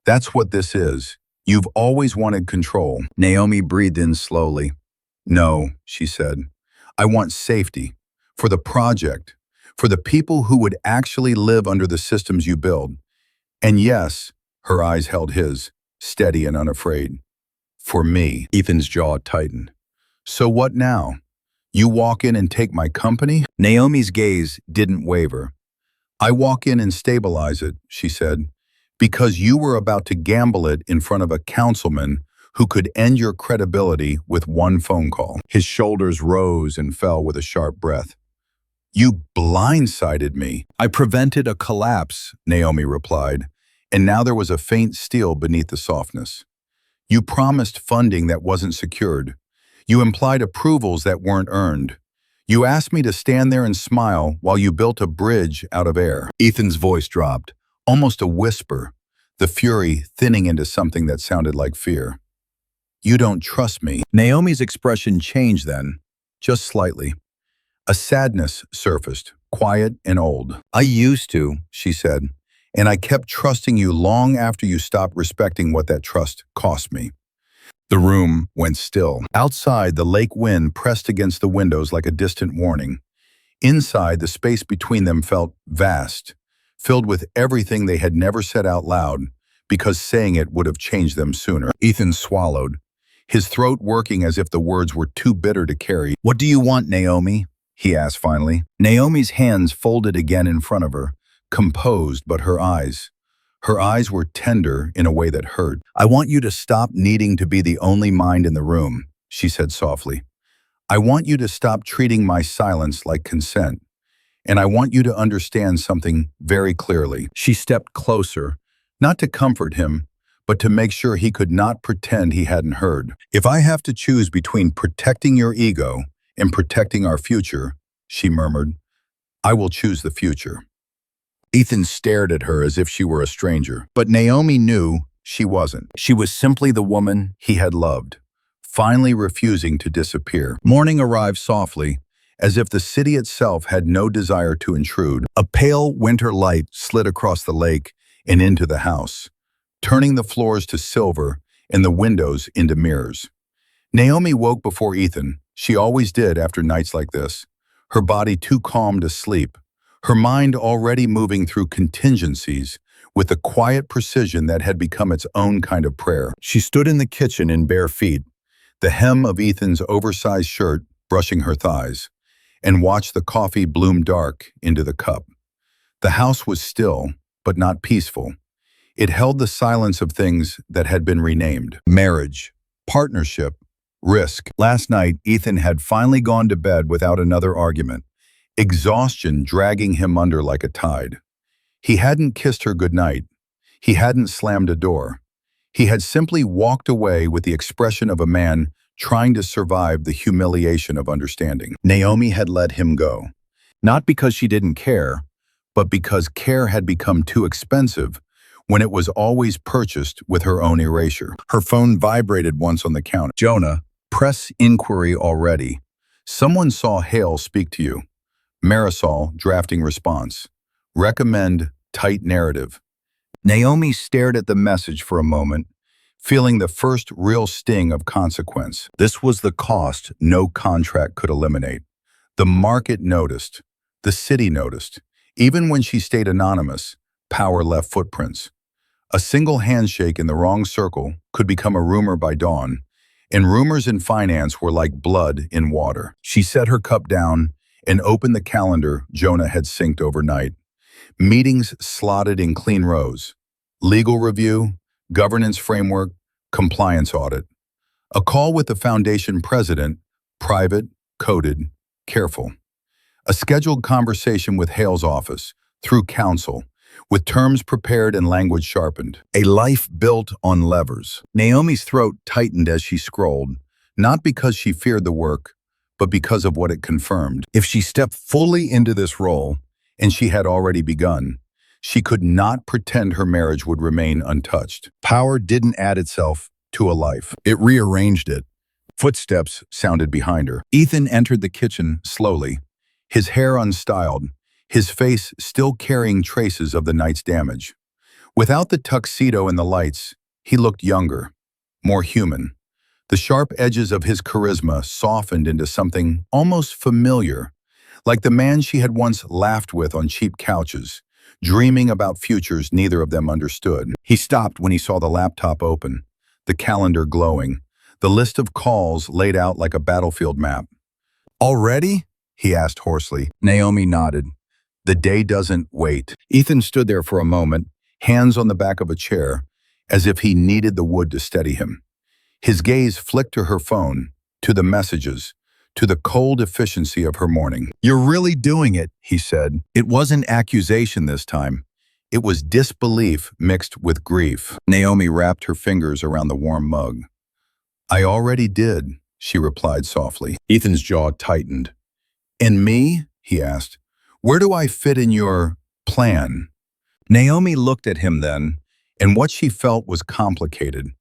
Speaker 1: "That's what this is. You've always wanted control." Naomi breathed in slowly. "No," she said. "I want safety. For the project. For the people who would actually live under the systems you build. And yes," her eyes held his, steady and unafraid. "For me." Ethan's jaw tightened. "So what now? You walk in and take my company?" Naomi's gaze didn't waver. "I walk in and stabilize it," she said, "because you were about to gamble it in front of a councilman who could end your credibility with one phone call." His shoulders rose and fell with a sharp breath. "You blindsided me." "I prevented a collapse," Naomi replied, and now there was a faint steel beneath the softness. "You promised funding that wasn't secured. You implied approvals that weren't earned. You asked me to stand there and smile while you built a bridge out of air." Ethan's voice dropped, almost a whisper, the fury thinning into something that sounded like fear. "You don't trust me." Naomi's expression changed then, just slightly. A sadness surfaced, quiet and old. "I used to," she said, "and I kept trusting you long after you stopped respecting what that trust cost me." The room went still. Outside, the lake wind pressed against the windows like a distant warning. Inside, the space between them felt vast, filled with everything they had never said out loud, because saying it would have changed them sooner. Ethan swallowed, his throat working as if the words were too bitter to carry. "What do you want, Naomi?" he asked finally. Naomi's hands folded again in front of her, composed, but her eyes were tender in a way that hurt. "I want you to stop needing to be the only mind in the room," she said softly. "I want you to stop treating my silence like consent. And I want you to understand something very clearly." She stepped closer, not to comfort him, but to make sure he could not pretend he hadn't heard. "If I have to choose between protecting your ego and protecting our future," she murmured, "I will choose the future." Ethan stared at her as if she were a stranger, but Naomi knew she wasn't. She was simply the woman he had loved, finally refusing to disappear. Morning arrived softly, as if the city itself had no desire to intrude. A pale winter light slid across the lake and into the house, turning the floors to silver and the windows into mirrors. Naomi woke before Ethan. She always did after nights like this, her body too calm to sleep, her mind already moving through contingencies with the quiet precision that had become its own kind of prayer. She stood in the kitchen in bare feet, the hem of Ethan's oversized shirt brushing her thighs, and watched the coffee bloom dark into the cup. The house was still, but not peaceful. It held the silence of things that had been renamed: marriage, partnership, risk. Last night, Ethan had finally gone to bed without another argument, exhaustion dragging him under like a tide. He hadn't kissed her goodnight. He hadn't slammed a door. He had simply walked away with the expression of a man trying to survive the humiliation of understanding. Naomi had let him go, not because she didn't care, but because care had become too expensive when it was always purchased with her own erasure. Her phone vibrated once on the counter. "Jonah, press inquiry already. Someone saw Hale speak to you. Marisol drafting response. Recommend tight narrative." Naomi stared at the message for a moment, feeling the first real sting of consequence. This was the cost no contract could eliminate. The market noticed. The city noticed. Even when she stayed anonymous, power left footprints. A single handshake in the wrong circle could become a rumor by dawn, and rumors in finance were like blood in water. She set her cup down and opened the calendar Jonah had synced overnight. Meetings slotted in clean rows. Legal review, governance framework, compliance audit. A call with the foundation president, private, coded, careful. A scheduled conversation with Hale's office, through counsel, with terms prepared and language sharpened. A life built on levers. Naomi's throat tightened as she scrolled, not because she feared the work, but because of what it confirmed. If she stepped fully into this role, and she had already begun, she could not pretend her marriage would remain untouched. Power didn't add itself to a life. It rearranged it. Footsteps sounded behind her. Ethan entered the kitchen slowly, his hair unstyled, his face still carrying traces of the night's damage. Without the tuxedo and the lights, he looked younger, more human. The sharp edges of his charisma softened into something almost familiar, like the man she had once laughed with on cheap couches, dreaming about futures neither of them understood. He stopped when he saw the laptop open, the calendar glowing, the list of calls laid out like a battlefield map. "Already?" he asked hoarsely. Naomi nodded. "The day doesn't wait." Ethan stood there for a moment, hands on the back of a chair, as if he needed the wood to steady him. His gaze flicked to her phone, to the messages, to the cold efficiency of her morning. "You're really doing it," he said. It wasn't accusation this time. It was disbelief mixed with grief. Naomi wrapped her fingers around the warm mug. "I already did," she replied softly. Ethan's jaw tightened. "And me?" he asked. "Where do I fit in your plan?" Naomi looked at him then, and what she felt was complicated.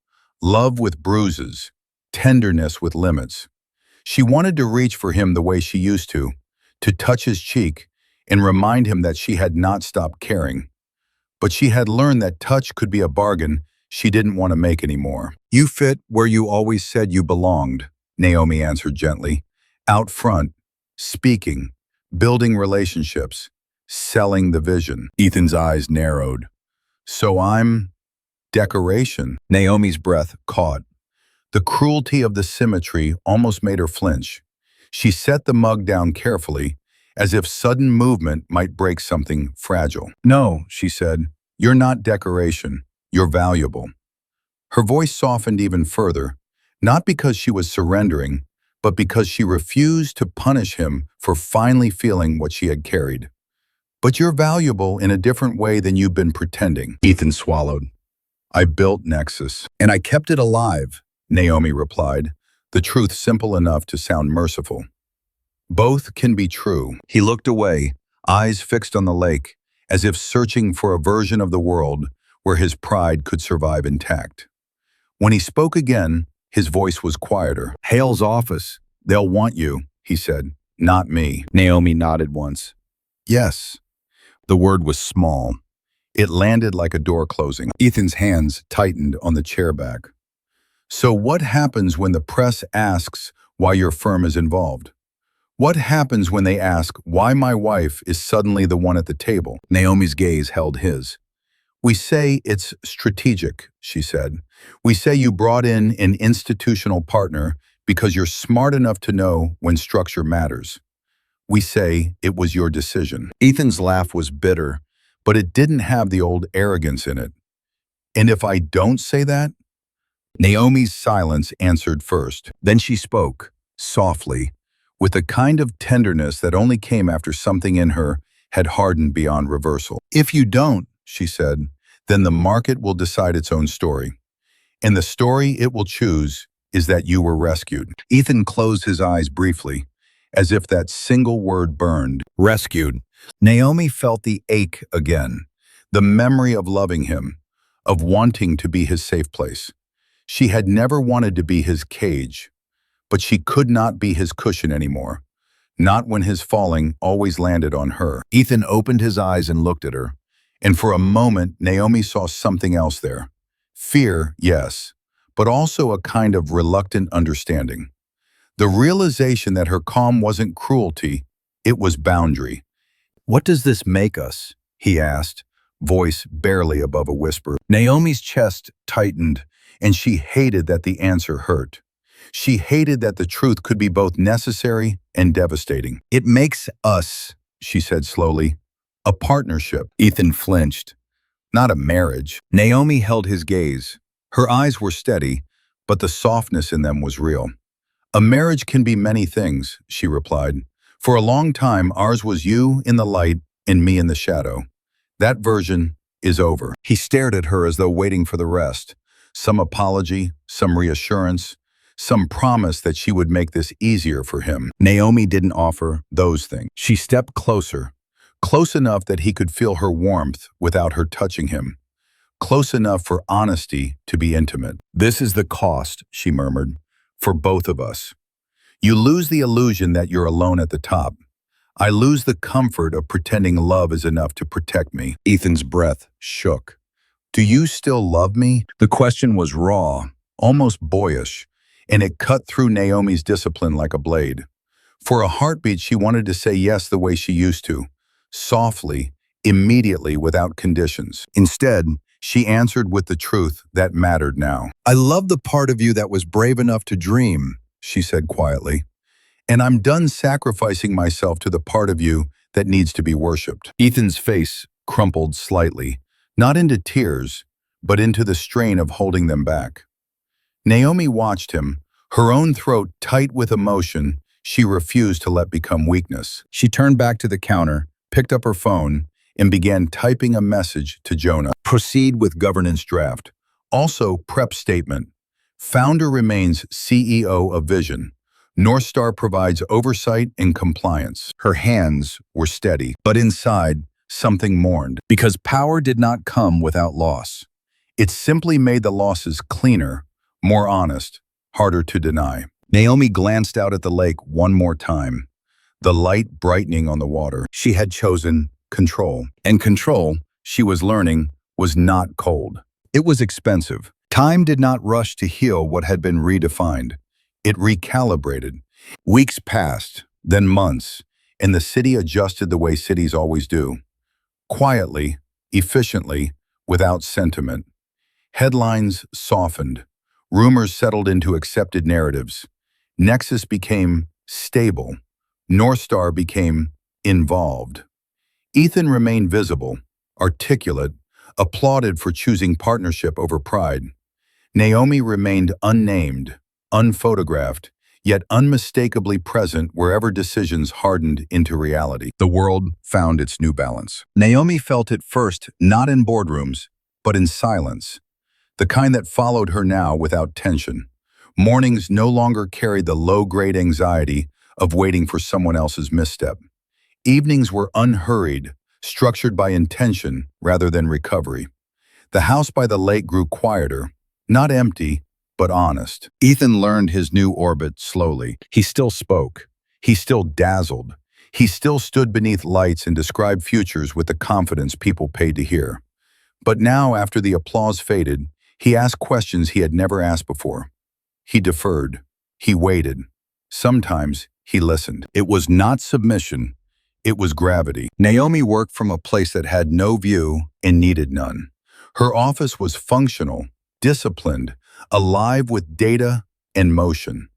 Speaker 1: Love with bruises, tenderness with limits. She wanted to reach for him the way she used to touch his cheek and remind him that she had not stopped caring. But she had learned that touch could be a bargain she didn't want to make anymore. "You fit where you always said you belonged," Naomi answered gently. "Out front, speaking, building relationships, selling the vision." Ethan's eyes narrowed. "So I'm decoration?" Naomi's breath caught. The cruelty of the symmetry almost made her flinch. She set the mug down carefully, as if sudden movement might break something fragile. "No," she said, "you're not decoration. You're valuable." Her voice softened even further, not because she was surrendering, but because she refused to punish him for finally feeling what she had carried. "But you're valuable in a different way than you've been pretending." Ethan swallowed. "I built Nexus, and I kept it alive," Naomi replied, the truth simple enough to sound merciful. "Both can be true." He looked away, eyes fixed on the lake, as if searching for a version of the world where his pride could survive intact. When he spoke again, his voice was quieter. "Hale's office. They'll want you," he said. "Not me." Naomi nodded once. "Yes." The word was small. It landed like a door closing. Ethan's hands tightened on the chair back. "So what happens when the press asks why your firm is involved? What happens when they ask why my wife is suddenly the one at the table?" Naomi's gaze held his. "We say it's strategic," she said. "We say you brought in an institutional partner because you're smart enough to know when structure matters. We say it was your decision." Ethan's laugh was bitter, but it didn't have the old arrogance in it. "And if I don't say that?" Naomi's silence answered first. Then she spoke, softly, with a kind of tenderness that only came after something in her had hardened beyond reversal. "If you don't," she said, "then the market will decide its own story. And the story it will choose is that you were rescued." Ethan closed his eyes briefly, as if that single word burned. Rescued. Naomi felt the ache again, the memory of loving him, of wanting to be his safe place. She had never wanted to be his cage, but she could not be his cushion anymore, not when his falling always landed on her. Ethan opened his eyes and looked at her, and for a moment Naomi saw something else there. Fear, yes, but also a kind of reluctant understanding. The realization that her calm wasn't cruelty, it was boundary. "What does this make us?" he asked, voice barely above a whisper. Naomi's chest tightened, and she hated that the answer hurt. She hated that the truth could be both necessary and devastating. "It makes us," she said slowly, "a partnership." Ethan flinched. "Not a marriage." Naomi held his gaze. Her eyes were steady, but the softness in them was real. "A marriage can be many things," she replied. "For a long time, ours was you in the light and me in the shadow. That version is over." He stared at her as though waiting for the rest. Some apology, some reassurance, some promise that she would make this easier for him. Naomi didn't offer those things. She stepped closer, close enough that he could feel her warmth without her touching him, close enough for honesty to be intimate. "This is the cost," she murmured, "for both of us. You lose the illusion that you're alone at the top. I lose the comfort of pretending love is enough to protect me. Ethan's breath shook. Do you still love me? The question was raw, almost boyish, and it cut through Naomi's discipline like a blade. For a heartbeat, she wanted to say yes the way she used to, softly, immediately, without conditions. Instead, she answered with the truth that mattered now. I love the part of you that was brave enough to dream, she said quietly. And I'm done sacrificing myself to the part of you that needs to be worshipped. Ethan's face crumpled slightly, not into tears, but into the strain of holding them back. Naomi watched him, her own throat tight with emotion she refused to let become weakness. She turned back to the counter, picked up her phone, and began typing a message to Jonah. Proceed with governance draft. Also, prep statement. Founder remains CEO of Vision. North Star provides oversight and compliance. Her hands were steady, but inside, something mourned. Because power did not come without loss. It simply made the losses cleaner, more honest, harder to deny. Naomi glanced out at the lake one more time, the light brightening on the water. She had chosen control. And control, she was learning, was not cold. It was expensive. Time did not rush to heal what had been redefined. It recalibrated. Weeks passed, then months, and the city adjusted the way cities always do. Quietly, efficiently, without sentiment. Headlines softened. Rumors settled into accepted narratives. Nexus became stable. North Star became involved. Ethan remained visible, articulate, applauded for choosing partnership over pride. Naomi remained unnamed, unphotographed, yet unmistakably present wherever decisions hardened into reality. The world found its new balance. Naomi felt it first, not in boardrooms, but in silence, the kind that followed her now without tension. Mornings no longer carried the low-grade anxiety of waiting for someone else's misstep. Evenings were unhurried, structured by intention rather than recovery. The house by the lake grew quieter, not empty, but honest. Ethan learned his new orbit slowly. He still spoke. He still dazzled. He still stood beneath lights and described futures with the confidence people paid to hear. But now, after the applause faded, he asked questions he had never asked before. He deferred. He waited. Sometimes he listened. It was not submission. It was gravity. Naomi worked from a place that had no view and needed none. Her office was functional, disciplined, alive with data and motion.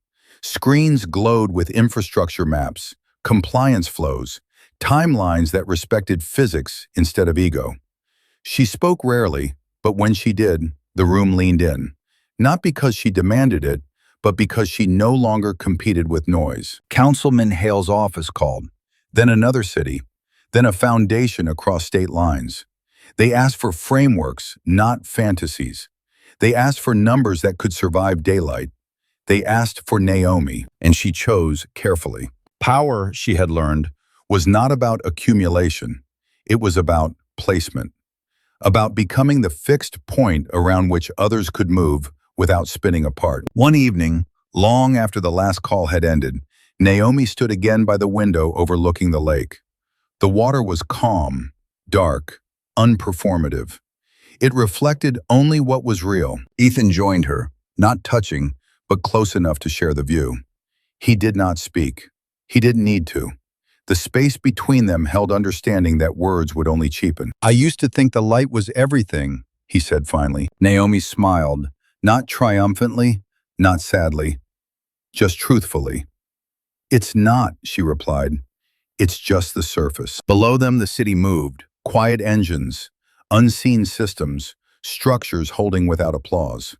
Speaker 1: Screens glowed with infrastructure maps, compliance flows, timelines that respected physics instead of ego. She spoke rarely, but when she did, the room leaned in. Not because she demanded it, but because she no longer competed with noise. Councilman Hale's office called, then another city, then a foundation across state lines. They asked for frameworks, not fantasies. They asked for numbers that could survive daylight. They asked for Naomi, and she chose carefully. Power, she had learned, was not about accumulation. It was about placement, about becoming the fixed point around which others could move without spinning apart. One evening, long after the last call had ended, Naomi stood again by the window overlooking the lake. The water was calm, dark, unperformative. It reflected only what was real. Ethan joined her, not touching, but close enough to share the view. He did not speak. He didn't need to. The space between them held understanding that words would only cheapen. I used to think the light was everything, he said finally. Naomi smiled, not triumphantly, not sadly, just truthfully. It's not, she replied. It's just the surface. Below them, the city moved, quiet engines, unseen systems, structures holding without applause.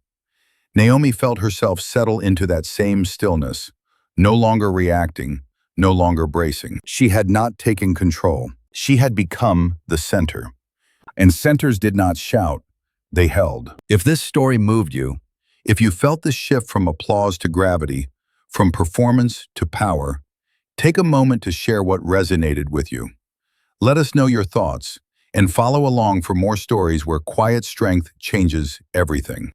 Speaker 1: Naomi felt herself settle into that same stillness, no longer reacting, no longer bracing. She had not taken control. She had become the center. And centers did not shout, they held. If this story moved you, if you felt the shift from applause to gravity, from performance to power, take a moment to share what resonated with you. Let us know your thoughts, and follow along for more stories where quiet strength changes everything.